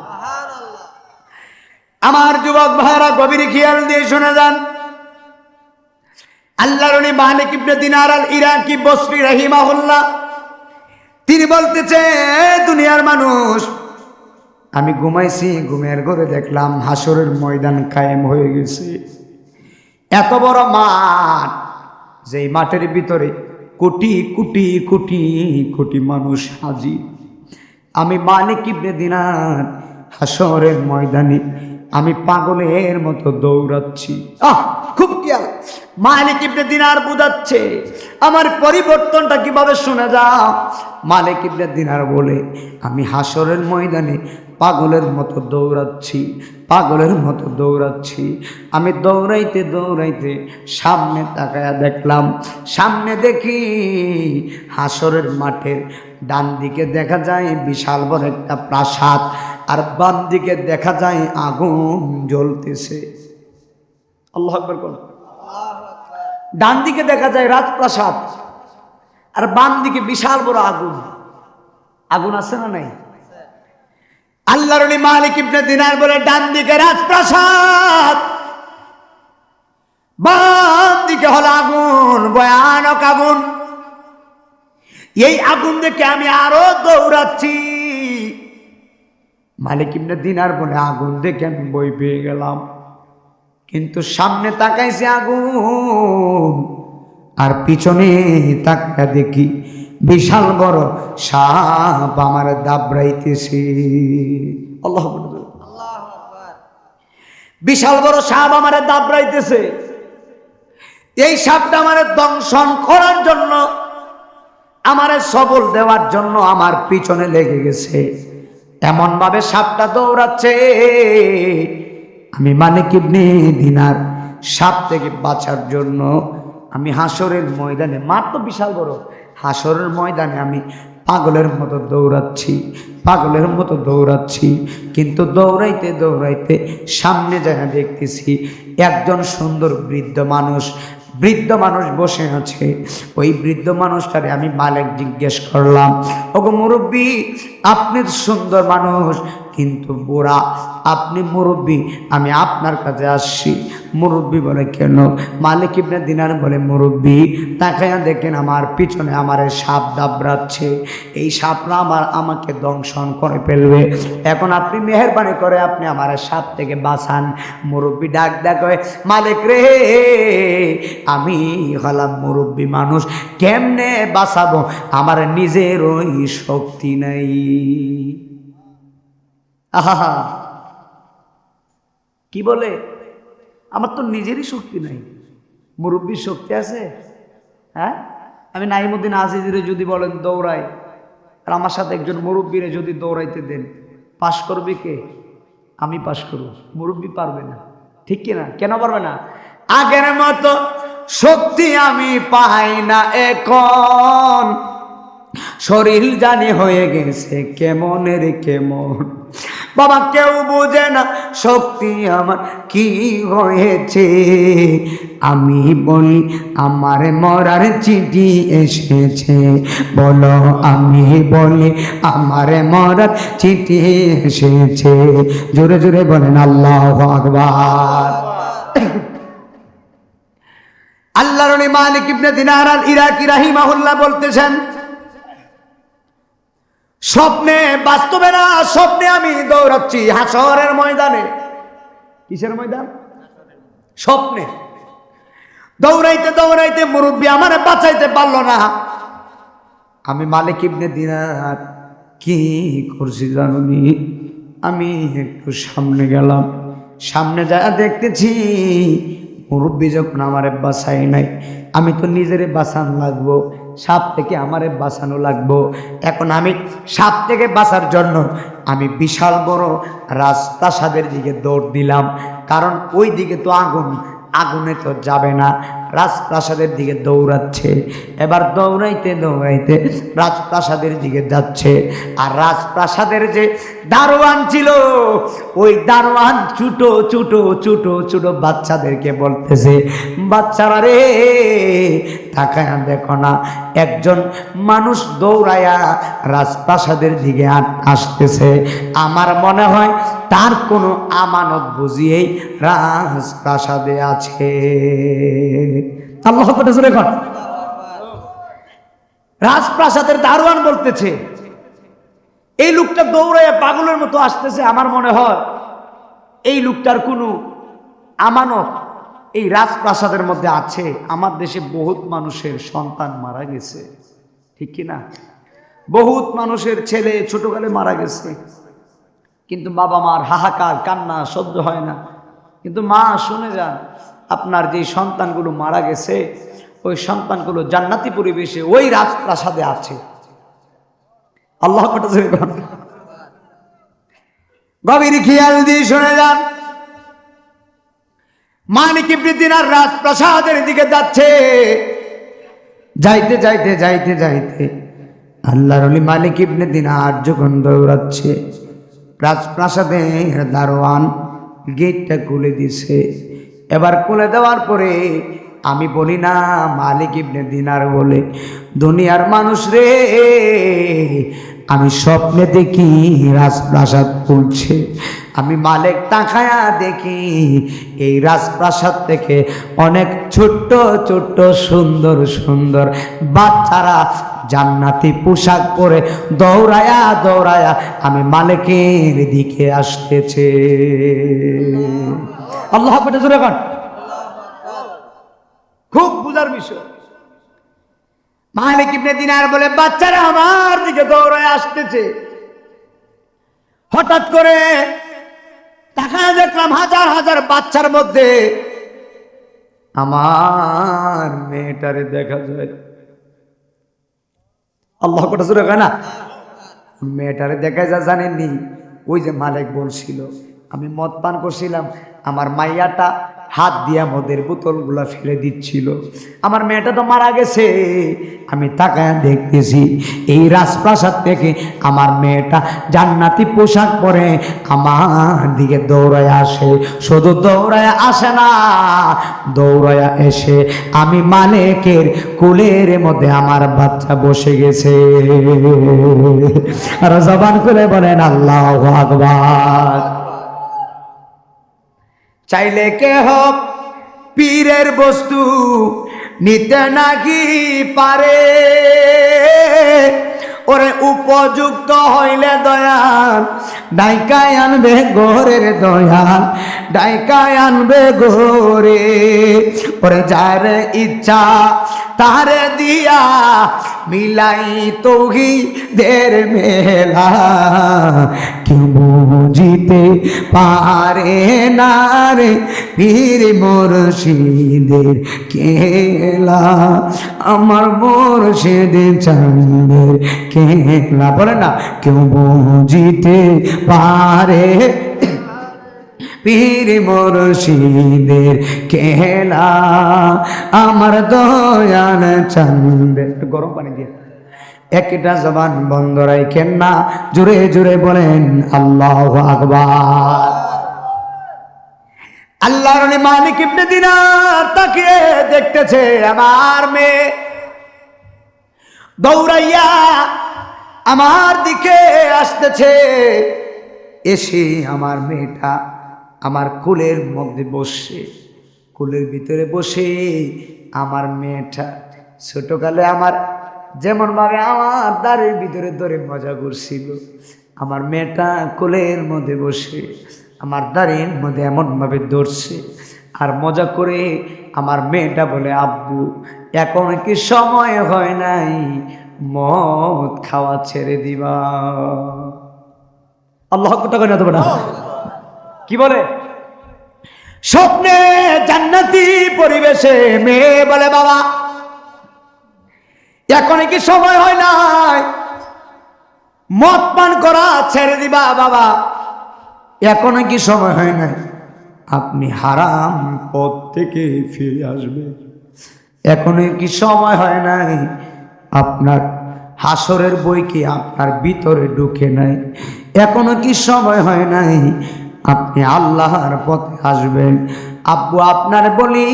আমার যুবক ভাইরা গভীর খেয়াল দিয়ে শুনে যান। আল্লাহর নবী মালিক ইবনে দিনার আল ইরাকি বসরি রাহিমাহুল্লাহ তিনি বলতেছে, দুনিয়ার মানুষ, আমি ঘুমাইছি, ঘুমের ঘরে দেখলাম হাসরের ময়দান কায়েম হয়ে গেছে। এত বড় মাঠ, যেই মাঠের ভিতরে কোটি কোটি কোটি কোটি মানুষ হাজির। আমি মালিক ইবনে দিনার হাসরের ময়দানে আমি পাগলের মতো দৌড়াচ্ছি। খুব খেয়াল, মালিক ইবনে দিনার বুঝাচ্ছে আমার পরিবর্তনটা কিভাবে শুনে যাও। মালিক ইবনে দিনার বলে, আমি হাসরের ময়দানে পাগলের মতো দৌড়াচ্ছি, পাগলের মতো দৌড়াচ্ছি। আমি দৌড়াইতে দৌড়াইতে সামনে তাকায়া দেখলাম, সামনে দেখি হাসরের মাঠের ডান দিকে দেখা যায় বিশাল বড় একটা প্রাসাদ, আর বাম দিকে দেখা যায় আগুন জ্বলতেছে। আল্লাহু আকবার বলেন। ডান দিকে দেখা যায় রাজপ্রাসাদ, আর বাম দিকে বিশাল বড় আগুন। আগুন আছে না নাই? আল্লাহর নবী মালিক ইবনে দিনার বলে, ডান দিকে রাজপ্রাসাদ, বাম দিকে হলো আগুন, ভয়ানক আগুন। এই আগুন দেখে আমি আরো দৌড়াচ্ছি। মালিক ইবনে দিনার বলে, আগুন দেখে আমি ভয় পেয়ে গেলাম, কিন্তু সামনে তাকাইছি আগুন, আর পিছনে তাকায়া দেখি বিশাল বড় সাপ আমার দাবড়াইতেছে। আল্লাহু আকবার। বিশাল বড় সাপ আমার দাবড়াইতেছে। এই সাপটা আমার দংশন করার জন্য, আমারে সবল দেওয়ার জন্য আমার পিছনে লেগে গেছে। এমন ভাবে সাপটা দৌড়াচ্ছে, আমি মালিক ইবনে দিনার সাপ থেকে বাঁচার জন্য আমি হাসরের ময়দানে, মাত্র বিশাল বড় হাসরের ময়দানে আমি পাগলের মতো দৌড়াচ্ছি, পাগলের মতো দৌড়াচ্ছি। কিন্তু দৌড়াইতে দৌড়াইতে সামনে যায় দেখতেছি একজন সুন্দর বৃদ্ধ মানুষ বসে আছে। ওই বৃদ্ধ মানুষটারে আমি মালিক জিজ্ঞেস করলাম, ওগো মুরব্বী, আপনি সুন্দর মানুষ কিন্তু বুড়া, আপনি মুরব্বী, আমি আপনার কাছে আসছি। মুরব্বী বলে, কেন? মালিক ইবনে দিনার বলে, মুরব্বী তাকায়া দেখেন আমার পিছনে আমার সাপ দাবড়াচ্ছে, এই সাপরা আমাকে দংশন করে ফেলবে। এখন আপনি মেহেরবানি করে আপনি আমার সাপ থেকে বাঁচান। মুরব্বী ডাক ডাক, মালিক রে, আমি হলাম মুরব্বী মানুষ, কেমনে বাঁচাবো? আমার নিজের ওই শক্তি নাই। আহা, কি বলে? আমার তো নিজেরই শক্তি নাই, মুরব্বীর শক্তি আছে? হ্যাঁ, আমি নাইমুদ্দিন আজিজের যদি বলেন দৌড়াই, আর আমার সাথে একজন মুরব্বীরে যদি দৌড়াইতে দেন, পাশ করবে কে? আমি পাশ করব, মুরব্বী পারবে না। ঠিক কিনা? কেন পারবে না? আগের মতো শক্তি আমি পাই না এখন, শরীর জানি হয়ে গেছে কেমনের কেমন। বাবা কেউ বুঝে না শক্তি আমার কি হয়েছে। আমি বলি আমার মরার চিঠি এসেছে, বলো আমি বলি আমার মরার চিঠি এসেছে। জোরে জোরে বলেন আল্লাহু আকবার। আল্লাহর ওলি মালিক ইবনে দিনার আল ইরাকি রাহিমাহুল্লাহ বলতেছেন, স্বপ্নে, বাস্তবে না, স্বপ্নে আমি দৌড়াচ্ছি হাসরের ময়দানে। কিসের ময়দান? স্বপ্নে দৌড়াইতে দৌড়াইতে মুরব্বী আমার বাঁচাইতে পারলো না। আমি মালিক ইবনে দিনার কি করছি জানুনি, আমি একটু সামনে গেলাম, সামনে যা দেখতেছি মুরব্বী যখন আমারে বাঁচাই নাই, আমি তো নিজেরে বাঁচানো লাগবো, সাপ থেকে আমারে বাঁচানো লাগবো। এখন আমি সাপ থেকে বাঁচার জন্য আমি বিশাল বড় রাজপ্রাসাদের দিকে দৌড় দিলাম, কারণ ওই দিকে তো আগুন, আগুনে তো যাবে না, রাজপ্রাসাদের দিকে দৌড়াচ্ছে। এবার দৌড়াইতে দৌড়াইতে রাজপ্রাসাদের দিকে যাচ্ছে, আর রাজপ্রাসাদের যে দারোয়ান ছিল, ওই দারোয়ান ছোটো ছোটো ছোটো ছোটো বাচ্চাদেরকে বলতেছে, বাচ্চারা রে তাকায়া দেখো না, একজন মানুষ দৌড়ায়া রাজপ্রাসাদের দিকে আসতেছে, আমার মনে হয় তার কোনো আমানত বুঝিয়েই রাজপ্রাসাদে আছে। আল্লাহু আকবার জোরে কর। রাজপ্রাসাদের দারোয়ান বলতেছে, এই লোকটা দৌড়ায় পাগলের মতো আসতেছে, আমার মনে হয় এই লোকটার কোনো আমানত এই রাজপ্রাসাদের মধ্যে আছে। আমার দেশে বহুত মানুষের সন্তান মারা গেছে, ঠিক কি না? বহুত মানুষের ছেলে ছোটকালে মারা গেছে, কিন্তু বাবা মার হাহাকার কান্না সহ্য হয় না। কিন্তু মা শুনে যান, আপনার যে সন্তানগুলো মারা গেছে, ওই সন্তানগুলো জান্নাতি পরিবেশে ওই রাজপ্রাসাদে আছে। আল্লাহ গভীর খেয়াল দিয়ে শুনে যান, মালিক ইবনে দিনার রাজপ্রাসাদের দিকে যাচ্ছে। যাইতে যাইতে যাইতে যাইতে আল্লাহর ওলি মালিক ইবনে দিনার যখন দৌড়াচ্ছে, রাজপ্রাসাদের দারোয়ান গেটটা খুলে দিছে। এবার খুলে দেওয়ার পরে আমি বলি না মালিক ইবনে দিনার বলে, দুনিয়ার মানুষ রে, আমি স্বপ্নে দেখি রাজপ্রাসাদ খুলছে, আমি মালিক তাকায়া দেখি এই রাজপ্রাসাদ থেকে অনেক ছোট্ট ছোট্ট সুন্দর সুন্দর বাচ্চারা জান্নাতি পোশাক পরে দৌড়ায়া দৌড়ায়া আমি মালিকের দিকে আসতেছে। আল্লাহ আকবার জোরে বল। খুব বুঝার বিষয়। মালিক ইবনে দিনার বলে, বাচ্চারা আমার দিকে দৌড়ায় আসতেছে। হঠাৎ করে তাকায় দেখলাম হাজার হাজার বাচ্চার মধ্যে আমার মেয়েটারে দেখা যায়। আল্লাহ আকবার জোরে কয় না। মেয়েটারে দেখা যায় জানেননি, ওই যে মালিক বলছিল আমি মদ পান করছিলাম, আমার মাইয়াটা হাত দিয়া মদের বোতলগুলা ফেলে দিচ্ছিল, আমার মেয়েটা তো মারা গেছে। আমি তাকায় দেখতেছি এই রাজপ্রাসাদ থেকে আমার মেয়েটা জান্নাতি পোশাক পরে আমার দিকে দৌড়ায় আসে। শুধু দৌড়ায় আসে না, দৌড়ায় এসে আমি মালিকের কোলের মধ্যে আমার বাচ্চা বসে গেছে। আর জবান খুলে বলেন আল্লাহু আকবার। চাইলে কেহ পীরের বস্তু নিতে নাকি পারে, ওরে উপযুক্ত হইলে দয়াল ডাইকায় আনবে গোরের দয়াল, ডাইকায় আনবে গোরে। ওরে যার ইচ্ছা তারে দিয়া মিলাই তৌহিদের মেলা, কেউ বুঝিতে পারে না রে পীর মুর্শিদের খেলা, আমার মুর্শিদ চাঁদের খেলা। বলে না, কেউ বুঝিতে পারে পীর মুর্শিদের খেলা, আমার দয়াল চাঁদের। একটু গরম পানি দিয়ে একটা জবান বন্ধ রাখেন না, জোরে জোরে বলেন আল্লাহু আকবার। আল্লাহর ওলি মালিক ইবনে দিনার তাকিয়ে দেখতেছে আমার মেয়ে দৌড়াইয়া আমার দিকে আসতেছে। এসে আমার মেয়েটা আমার কোলের মধ্যে বসে, কোলের ভিতরে বসে আমার মেয়েটা ছোটকালে আমার যেমন ভাবে আমার দাঁড়ের ভিতরে ধরে মজা করছিল, আমার মেয়েটা কোলের মধ্যে বসে আমার দাঁড়ের মধ্যে এমনভাবে ধরছে আর মজা করে আমার মেয়েটা বলে, আব্বু এখন কি সময় হয় নাই মদ খাওয়া ছেড়ে দিবা? আল্লাহ কি বলে? স্বপ্নে জান্নাতি পরিবেশে মেয়ে বলে, বাবা এখন কি সময় হয় নাই মদ পান করা ছেড়ে দিবা? বাবা এখন কি সময় হয় নাই আপনি হারাম পথ থেকে ফিরে আসবেন? এখন কি সময় হয় নাই আপনার হাসরের বই কি আপনার ভিতরে ঢুকে নাই? এখনো কি সময় হয় নাই আপনি আল্লাহর পথে আসবেন? আব্বু আপনার বলি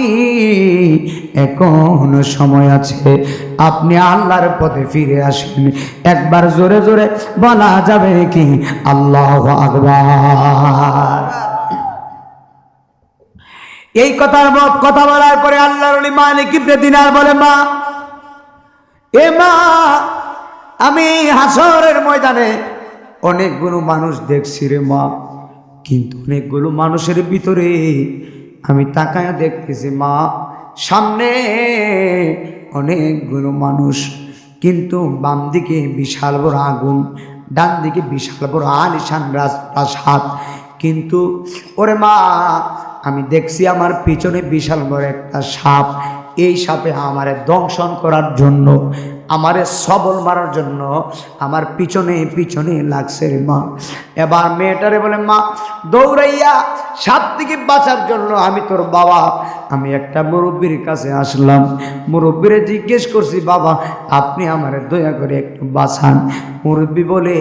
এখনো সময় আছে, আপনি আল্লাহর পথে ফিরে আসেন। একবার জোরে জোরে বলা যাবে কি আল্লাহু আকবার? এই কথা বলার পরে আল্লাহর ওলি মালিক ইবনে দিনার বলে, মা এ মা, আমি হাসরের ময়দানে অনেকগুলো মানুষ দেখছি রে মা, কিন্তু অনেকগুলো মানুষের ভিতরে আমি তাকায়া দেখতেছি মা, সামনে অনেকগুলো মানুষ, কিন্তু বাম দিকে বিশাল বড় আগুন, ডান দিকে বিশাল বড় আলিশান রাজপ্রাসাদ, কিন্তু ওরে মা আমি দেখছি আমার পিছনে বিশাল বড় একটা সাপ। এই সাপে আমারে দংশন করার জন্য, আমারে সবল মারার জন্য আমার পিছনে পিছনে লাগছে রে মা। এবার মেয়েটারে বলে, মা দৌড়াইয়া সাপ থেকে বাঁচার জন্য আমি তোর বাবা, আমি একটা মুরব্বীর কাছে আসলাম। মুরব্বীরে জিজ্ঞেস করছি, বাবা আপনি আমারে দয়া করে একটু বাঁচান। মুরব্বী বলে,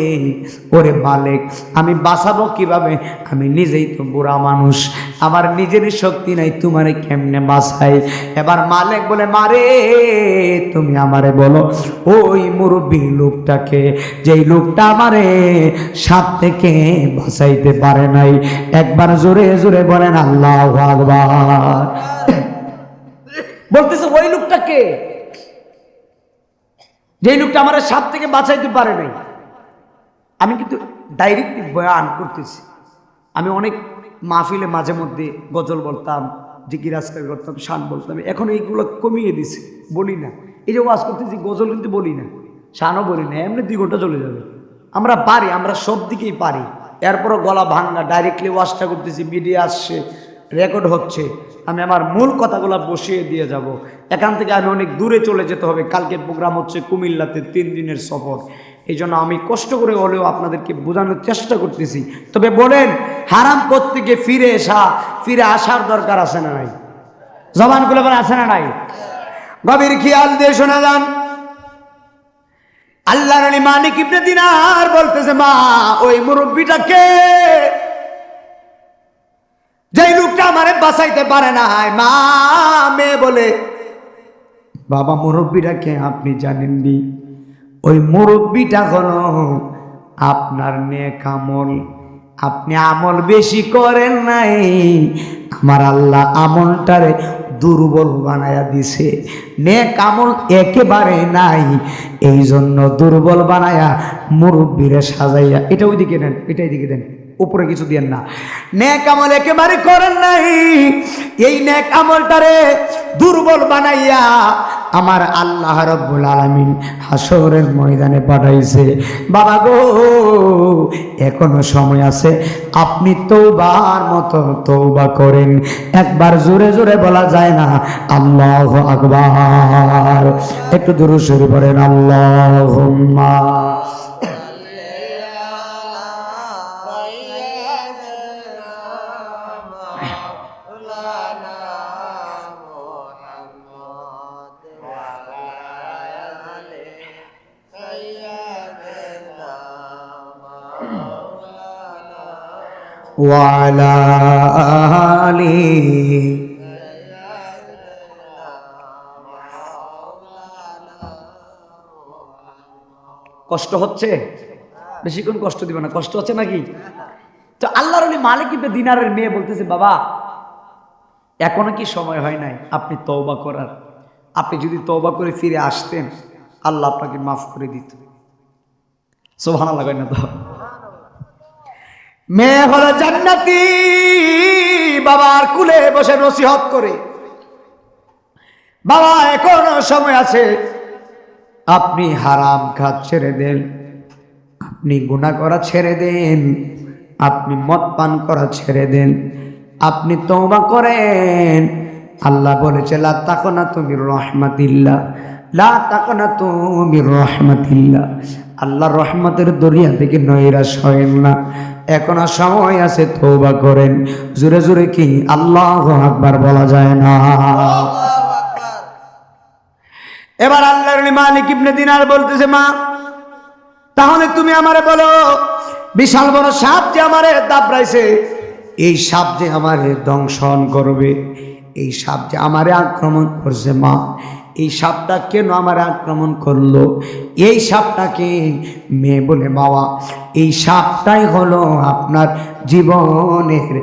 ওরে মালিক আমি বাঁচাবো কিভাবে? আমি নিজেই তো বুড়া মানুষ, আমার নিজেরই শক্তি নাই, তোমারে কেমনে বাঁচাই? এবার মালিক বলে, মারে তুমি আমারে বলো ওই মুরব্বী লোকটাকে, যেই লোকটা আমারে সাপ থেকে বাঁচাইতে পারে নাই। একবার জোরে জোরে বলেন আল্লাহু আকবার। বলতেছে ওই লোকটাকে, যেই লোকটা আমার সাপ থেকে বাঁচাইতে পারে নাই। আমি কিন্তু ডাইরেক্টলি বয়ান করতেছি। আমি অনেক মাহফিলে মাঝে মধ্যে গজল বলতাম, জিকির আজকার করতাম, শান বলতাম, এখন এইগুলো কমিয়ে দিছি, বলি না। এই যে ওয়াজ করতেছি গজল কিন্তু বলি না, শানও বলি না, এমনি 2 ঘন্টা চলে যাবে। আমরা পারি, আমরা সব দিকেই পারি, এরপরও গলা ভাঙা, ডাইরেক্টলি ওয়াজটা করতেছি, মিডিয়া আসছে, রেকর্ড হচ্ছে, আমি আমার মূল কথাগুলো বসিয়ে দিয়ে যাব। এখান থেকে আমি অনেক দূরে চলে যেতে হবে, কালকে প্রোগ্রাম হচ্ছে কুমিল্লাতে, 3 দিনের সফর। এই জন্য আমি কষ্ট করে হলেও আপনাদেরকে বোঝানোর চেষ্টা করতেছি। তবে বলেন হারাম পথ থেকে ফিরে আসার দরকার আছে না নাই? জবানগুলো বলে আছে না নাই? গভীর খেয়াল দিয়ে শোনা যান। আল্লাহর ওলি মালিক ইবনে দিনার বলতেছে, মা ওই মুরব্বীটাকে, যেই লোকটা আমারে বাঁচাইতে পারে না। মা মেয়ে বলে, বাবা মুরব্বীটাকে আপনি জানেননি? ওই মুরব্বীটা হলো আপনার নেক আমল, আপনি আমল বেশি করেন নাই, আমার আল্লাহ আমলটারে দুর্বল বানায়া দিছে, নেক আমল একেবারে নাই, এই জন্য দুর্বল বানায়া মুরব্বীরে সাজাইয়া, এটা ওইদিকে দেন, এটা এইদিকে দেন, উপরে কিছু দিয়েন না। নেক আমল একেবারে করেন নাই, এই নেক আমলটারে দুর্বল বানাইয়া আমার আল্লাহ রাব্বুল আলামিন হাসরের ময়দানে পাঠাইছে। বাবা গো এখনো সময় আছে, আপনি তওবার মতো তওবা করেন। একবার জোরে জোরে বলা যায় না আল্লাহু আকবার? একটু দুরূদ শরীফ পড়েন, আল্লাহুম্মা وعلى آله কষ্ট হচ্ছে? বেশিক্ষণ কষ্ট দিবে না, কষ্ট হচ্ছে নাকি? তো আল্লাহর ওলি মালিক ইবনে দিনারের মেয়ে বলতেছে, বাবা এখনো কি সময় হয় নাই আপনি তওবা করার? আপনি যদি তওবা করে ফিরে আসতেন আল্লাহ আপনাকে মাফ করে দিত। সুবহানাল্লাহ কয় না তো? মেয়ে হলো জান্নাতি, বাবার কুলে বসে নসিহত করে, বাবা এখনো সময় আছে, আপনি হারাম কাজ ছেড়ে দেন, আপনি গুনাহ করা ছেড়ে দেন, আপনি মদ পান করা ছেড়ে দেন, আপনি তওবা করেন। আল্লাহ বলেছে লা তাকনাতু মির রাহমাতিল্লাহ, লা তাকনাতু মির রাহমাতিল্লাহ, আল্লাহর রহমতের দরিয়া থেকে নৈরাশ হয়েন না, এখনো সময় আছে, তওবা করেন। জোরে জোরে কি আল্লাহু আকবার বলা যায় না? এবার আল্লাহর মালিক ইবনে দিনার বলতেছে, মা তাহলে তুমি আমারে বলো, বিশাল বড় সাপ যে আমারে দাবড়াইছে, এই সাপ যে আমারে দংশন করবে, এই সাপ যে আমারে আক্রমণ করছে, মা এই সাপটা কেন আমারে আক্রমণ করলো? এই সাপটাকে মেয়ে বলে, বাবা এই সাপটাই হলো আপনার জীবনের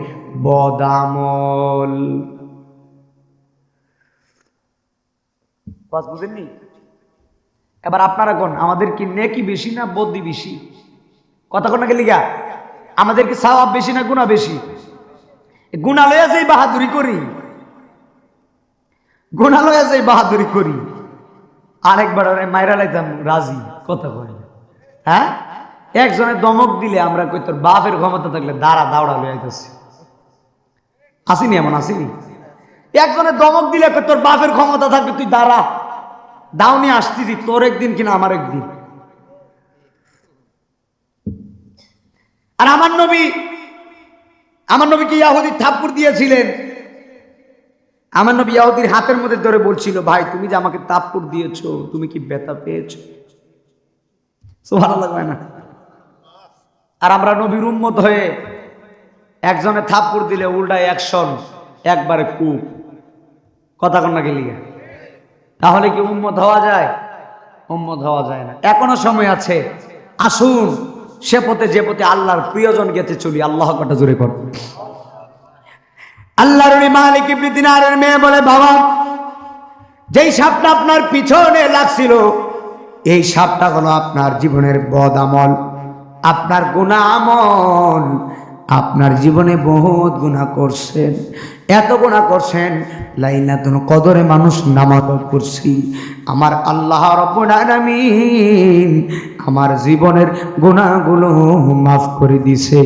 বদামল। বুঝেননি? এবার আপনারা কোন আমাদের কি নেকি বেশি না বদ্দি বেশি? কথা কোন নাকি লিগা? আমাদের কি সওয়াব বেশি না গুনাহ বেশি? গুনাহ লয়ে যাই বাহাদুরি করি, গুনাহ লয়ে যাই বাহাদুরি করি, আরেকবার মাইরা লাইতাম রাজি। কথা কই হ্যাঁ? একজনের দমক দিলে আমরা কই তোর বাপের ক্ষমতা থাকলে দাঁড়া দাওড়া লয়ে আইতাছি, আসিনি? এমন আসিনি? একজনের দমক দিলে কই তোর বাপের ক্ষমতা থাকলে তুই দাঁড়া, দাউনি আসতেছি, তোর একদিন কিনা আমার একদিন। আর আমার নবী কি ইহুদি থাপ্পড় দিয়েছিলেন? আমার নবী ইহুদির হাতের মধ্যে ধরে বলছিল, ভাই তুমি যে আমাকে থাপ্পড় দিয়েছো, তুমি কি ব্যথা পেয়েছো? সুবহানাল্লাহ না? আর আমরা নবীর উম্মত হয়ে একজনে থাপ্পড় দিলে উল্টায় অ্যাকশন, একবারে কূপ। কথা কন না গেলি? তাহলে কি উম্মত হওয়া যায়? উম্মত হওয়া যায় না। এখনো সময় আছে, আসুন সে পথে যে পথে আল্লাহর প্রিয়জন গেতে চলি। আল্লাহ আকবার জোরে কর। আল্লাহর মালিক ইবনে দিনারের মেয়ে বলে, বাবা যেই সাপটা আপনার পিছনে লাগছিল, এই সাপটা হলো আপনার জীবনের বদ আমল, আপনার গুনাহ আমল। আপনার জীবনে বহুত গুনাহ করছেন, এত গুনাহ করছেন, লাইলাতুল কদরে মানুষ নামাজ পড়ছি, আমার আল্লাহ রাব্বুল আলামিন আমার জীবনের গুনাহগুলো মাফ করে দিছে।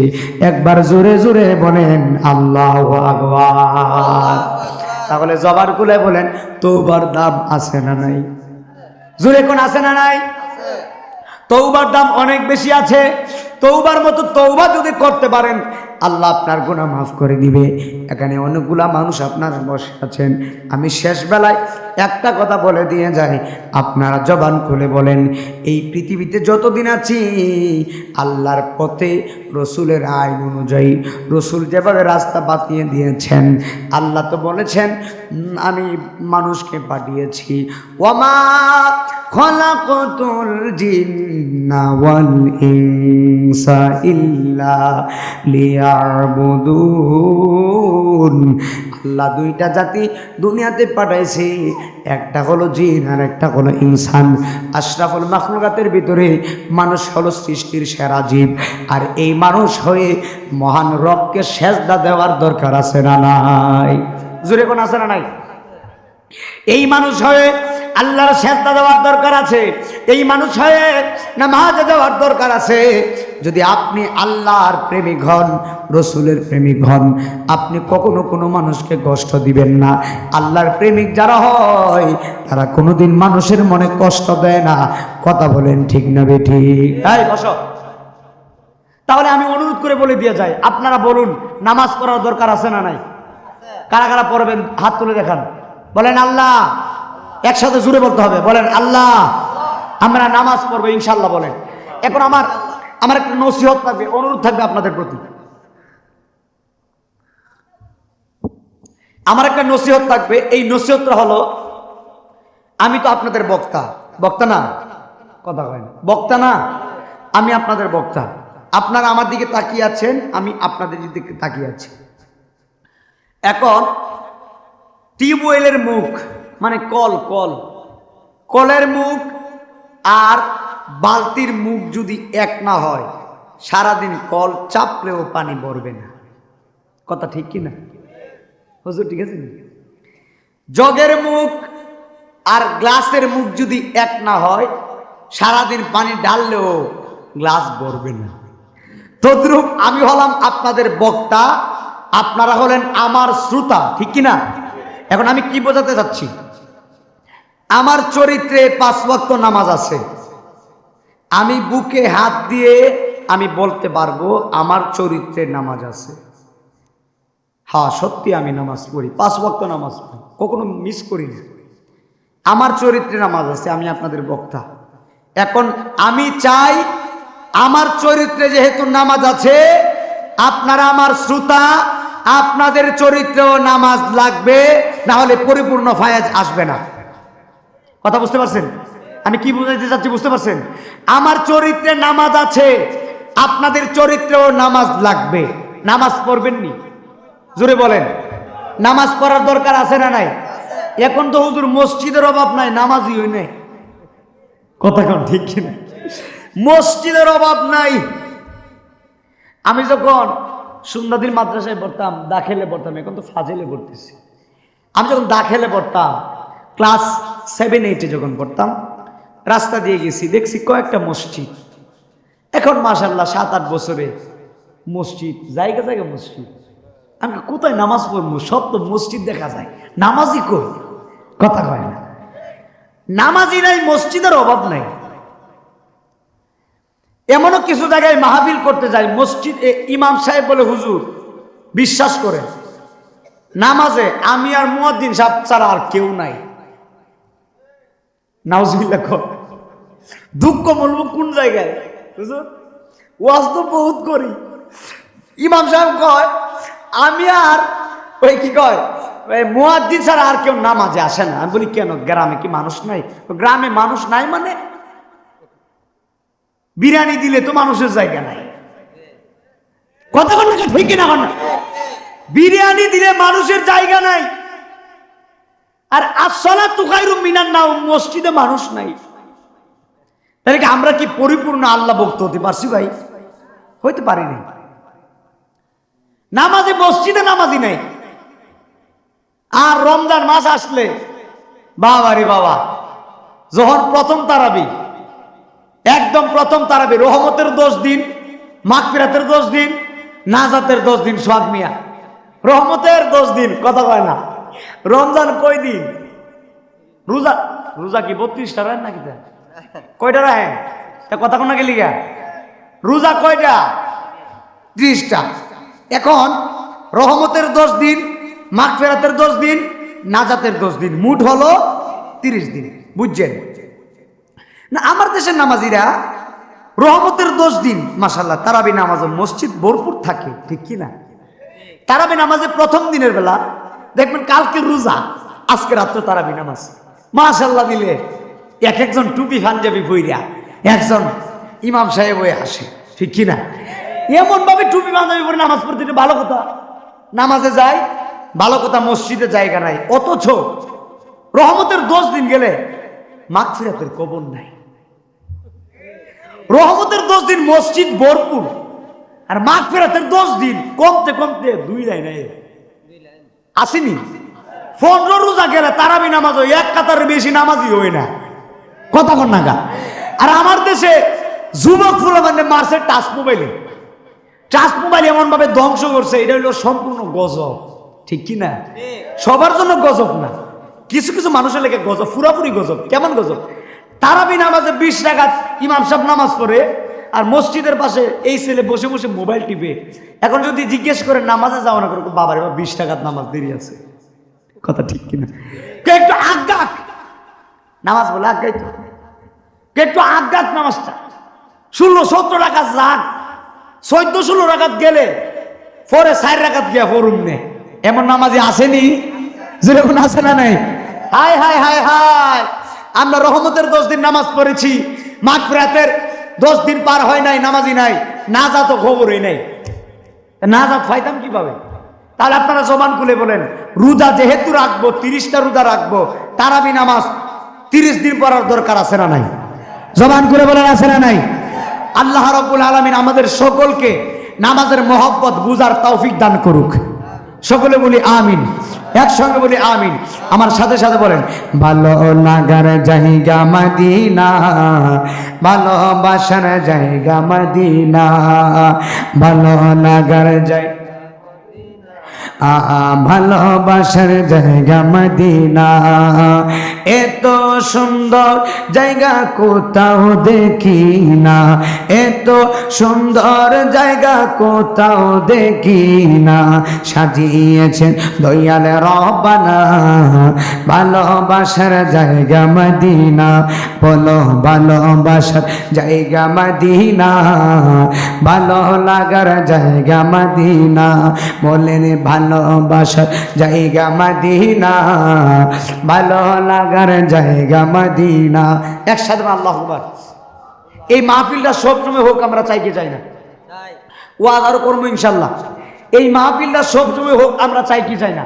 একবার জোরে জোরে বলেন আল্লাহু আকবার। তাহলে জবার খুলে বলেন, তওবার দাম আছে না নাই? জোরে কোন আছে না নাই? তওবার দাম অনেক বেশি আছে। তওবার মতো তওবা যদি করতে পারেন, আল্লাহ আপনার গুনাহ মাফ করে দিবে। এখানে অনেকগুলা মানুষ আপনারা বসে আছেন, আমি শেষ বেলায় একটা কথা বলে দিয়ে যাই, আপনারা জবান খুলে বলেন, এই পৃথিবীতে যতদিন আছি আল্লাহর পথে রসুলের আইন অনুযায়ী, রসুল যেভাবে রাস্তা বাতিয়ে দিয়েছেন, আল্লাহ তো বলেছেন আমি মানুষকে পাঠিয়েছি, ওয়ামা খলাকতুল জিন্না ওয়াল ইনসা ইল্লা লিয়াবুদুন। আল্লাহ দুইটা জাতি দুনিয়াতে পাঠাইছে, একটা হলো জিন আর একটা হলো ইনসান। আশরাফুল মাখলুকাতের ভিতরে মানুষ হলো সৃষ্টির সেরা জীব। আর এই মানুষ হয়ে মহান রবকে সেজদা দেওয়ার দরকার আছে না নাই? জোরে কোন আছে না নাই? এই মানুষ হয়ে আল্লাহর সেজদা দেওয়ার দরকার আছে, এই মানুষ হয়ে নামাজ দেওয়ার দরকার আছে। যদি আপনি আল্লাহর প্রেমিক হন, রসুলের প্রেমিক হন, আপনি কখনো কোনো মানুষকে কষ্ট দিবেন না। আল্লাহর প্রেমিক যারা হয় তারা কোনোদিন মানুষের মনে কষ্ট দেয় না। কথা বলেন ঠিক না বেঠিক? এই বসো। তাহলে আমি অনুরোধ করে বলে দিয়ে যাই, আপনারা বলুন নামাজ পড়ার দরকার আছে না নাই? কারা কারা পড়বেন হাত তুলে দেখান, বলেন আল্লাহ। একসাথে জুড়ে বলতে হবে, বলেন আল্লাহ আমরা নামাজ পড়বো ইনশাল্লাহ। বলেন। এখন আমার একটা নসিহত থাকবে, অনুরোধ থাকবে আপনাদের প্রতি। আমার একটা নসিহত থাকবে। এই নসিহতটা হলো, আমি তো আপনাদের বক্তা, বক্তা না, কথা হয় না, বক্তা না, আমি আপনাদের বক্তা। আপনারা আমার দিকে তাকিয়ে আছেন, আমি আপনাদের দিকে তাকিয়ে আছি। এখন টিউবওয়েলের মুখ মানে কলের মুখ আর বালতির মুখ যদি এক না হয়, সারাদিন কল চাপলেও পানি ভরবে না। কথা ঠিক কি না হুজুর? ঠিক আছে। জগের মুখ আর গ্লাসের মুখ যদি এক না হয়, সারাদিন পানি ঢাললেও গ্লাস ভরবে না। তদ্রূপ আমি হলাম আপনাদের বক্তা, আপনারা হলেন আমার শ্রোতা, ঠিক কি না? এখন আমি কি বোঝাতে চাচ্ছি, আমার চরিত্রে 5 ওয়াক্ত নামাজ আছে। আমি বুকে হাত দিয়ে আমি বলতে পারবো আমার চরিত্রে নামাজ আছে। হ্যাঁ, সত্যি আমি নামাজ পড়ি, 5 ওয়াক্ত নামাজ পড়ি, কখনো মিস করি না। আমার চরিত্রে নামাজ আছে, আমি আপনাদের বক্তা। এখন আমি চাই আমার চরিত্রে যেহেতু নামাজ আছে, আপনারা আমার শ্রোতা, আপনাদের চরিত্রেও নামাজ লাগবে, না হলে পরিপূর্ণ ফায়াজ আসবে না। কথা বুঝতে পারছেন আমি কি বুঝাইতে চাচ্ছি? বুঝতে পারছেন? আমার চরিত্রে নামাজ আছে, আপনাদের চরিত্রেও নামাজ লাগবে। নামাজ পড়বেন নি? জোরে বলেন। নামাজ পড়ার দরকার আছে না নাই? এখন তো হুজুর মসজিদের অভাব নাই, নামাজই হই নাই। কথা কোন ঠিক কিনা? মসজিদের অভাব নাই। আমি যখন সুন্নাদির মাদ্রাসায় পড়তাম, দাখিলে পড়তাম, এখন তো ফাজিলে পড়তেছি। আমি যখন দাখিলে পড়তাম, ক্লাস 7-8 যখন পড়তাম, রাস্তা দিয়ে গেছি, দেখছি কয়েকটা মসজিদ। এখন মাশাআল্লাহ 7-8 বছরে মসজিদ, জায়গা জায়গা মসজিদ। আমি কোথায় নামাজ পড়বো? সব তো মসজিদ দেখা যায়, নামাজই কই? কথা কয় না। নামাজই নাই, মসজিদের অভাব নাই। এমনও কিছু জায়গায় মাহফিল করতে যাই, মসজিদ ইমাম সাহেব বলে হুজুর বিশ্বাস করে নামাজে আমি আর মুয়াজ্জিন সাহেব ছাড়া আর কেউ নাই। নাউজুবিল্লাহ। দুঃখ বলবো কোন জায়গায় হুজুর? ওয়াজ তো বহুত করি, ইমাম সাহেব কয় আমি আর ওই কি কয় মুয়াজ্জিন ছাড়া আর কেউ নামাজে আসে না। আমি বলি কেন, গ্রামে কি মানুষ নাই? গ্রামে মানুষ নাই মানে বিরিয়ানি দিলে তো মানুষের জায়গা নাই। কথা বল না, ঠিক কিনা? বিরিয়ানি দিলে মানুষের জায়গা নাই। আর আসসালাতু খায়রুম মিনান নাওম, মসজিদে মানুষ নাই। তাহলে কি আমরা কি পরিপূর্ণ আল্লাহ ভক্ত হতে পারছি ভাই? হইতে পারিনি। নামাজে মসজিদে নামাজি নাই। আর রমজান মাস আসলে বাবা রে বাবা, যখন প্রথম তারাবি, একদম প্রথম তারাবি, রহমতের 10 দিন, মাগফিরাতের 10 দিন, নাজাতের 10 দিন। সোহাগ মিয়া, রহমতের 10 দিন, কথা কয় না। রমজান কয় দিন? রোজা কি 32টা রায় নাকি? কয়টা রায়? কথা কোন গেলি গা? রোজা কয়টা? 30টা। এখন রহমতের 10 দিন, মাগফিরাতের 10 দিন, নাজাতের 10 দিন, মোট হলো 30 দিন। বুঝছেন না? আমার দেশের নামাজিরা রহমতের 10 দিন মাশাআল্লাহ তারাবি নামাজ, মসজিদ ভরপুর থাকে, ঠিক কি না? তারাবি নামাজে প্রথম দিনের বেলা দেখবেন, কালকে রোজা, আজকে রাত্রে তারাবি নামাজ, মাশাআল্লাহ দিলে এক একজন টুপি পাঞ্জাবি পইরা একজন ইমাম সাহেব হয়ে আসে, ঠিক কি না? এমন ভাবে টুপি পাঞ্জাবি পরে নামাজ পড়তে, ভালো কথা, নামাজে যায়, ভালো কথা, মসজিদে জায়গা নাই। অথচ রহমতের 10 দিন গেলে মাগফিরাতের কবর নাই। রহমতের 10 দিন মসজিদ ভরপুর, আর মাগফিরাতের 10 দিন কমতে কমতে 2 লাইন আসেনি। 15 রোজা গেলে তারাবি নামাজ হয়, এক কাতারের বেশি নামাজই হয় না। কথা কন না গা? আর আমার দেশে যুবক ফুলা মানে মারছে টাচ মোবাইলে। টাচ মোবাইল এমন ভাবে ধ্বংস করছে, এটা হলো সম্পূর্ণ গজব, ঠিক কি না? সবার জন্য গজব না, কিছু কিছু মানুষের লেগে গজব, পুরাপুরি গজব। কেমন গজব? তারাবি নামাজে 20 রাকাত ইমাম সাহেব নামাজ পড়ে, আর মসজিদের পাশে এই ছেলে বসে বসে মোবাইল টিপে। এখন যদি জিজ্ঞেস করে নামাজে যাও না, করে বাবার 20 রাকাত নামাজ দেরি আছে। কথা ঠিক কিনা? কে একটু আজ্ঞাক নামাজ বলে, আজ্ঞাই তো, কে একটু আজ্ঞাক নামাজটা 16-17 রাকাত যাক, 14-16 রাকাত গেলে পরে 4 রাকাত গিয়া ফরুম নে, এমন নামাজি আসেনি। যেরকম আছে না নাই? হায় হায় হায় হায়, আমরা রহমতের 10 দিন নামাজ পড়েছি, মাগফিরাতের 10 দিন পার হয় নাই, নামাজি নাই, নাজাত খবরই নাই। নাজাত পাইতাম কিভাবে? তাহলে আপনারা জবান খুলে বলেন, রোজা যেহেতু রাখবো, 30টা রোজা রাখবো, তারাবি নামাজ 30 দিন পড়ার দরকার আছে না নাই? জবান খুলে বলেন আছে না নাই? আল্লাহ রাব্বুল আলামিন আমাদের সকলকে নামাজের মহব্বত বুঝার তৌফিক দান করুক। সকলে বলি আমিন, একসঙ্গে বলি আমিন। আমার সাথে সাথে বলেন, ভালো লাগার জায়গা মদিনা, ভালোবাসার জায়গা মদিনা, ভালো লাগার জায়গা, ভালোবাসার জায়গা মদিনা, এত সুন্দর জায়গা কোথাও দেখি না, এত সুন্দর জায়গা কোথাও দেখি না, সাজিয়েছেন দয়াল রব্বানা, ভালোবাসার জায়গা মদিনা, বলো ভালোবাসার জায়গা মদিনা, ভালো লাগার জায়গা মদিনা, বলেন ভালোবাসার জায়গা মদিনা, ভালো লাগার জায়গা মদিনা। একসাথে আল্লাহু আকবার। এই মাহফিলটা সব সময় হোক, আমরা চাই কি চাই না? ওয়াজ আরো করবো ইনশাল্লাহ। এই মাহফিলটা সব সময় হোক, আমরা চাই কি চাই না?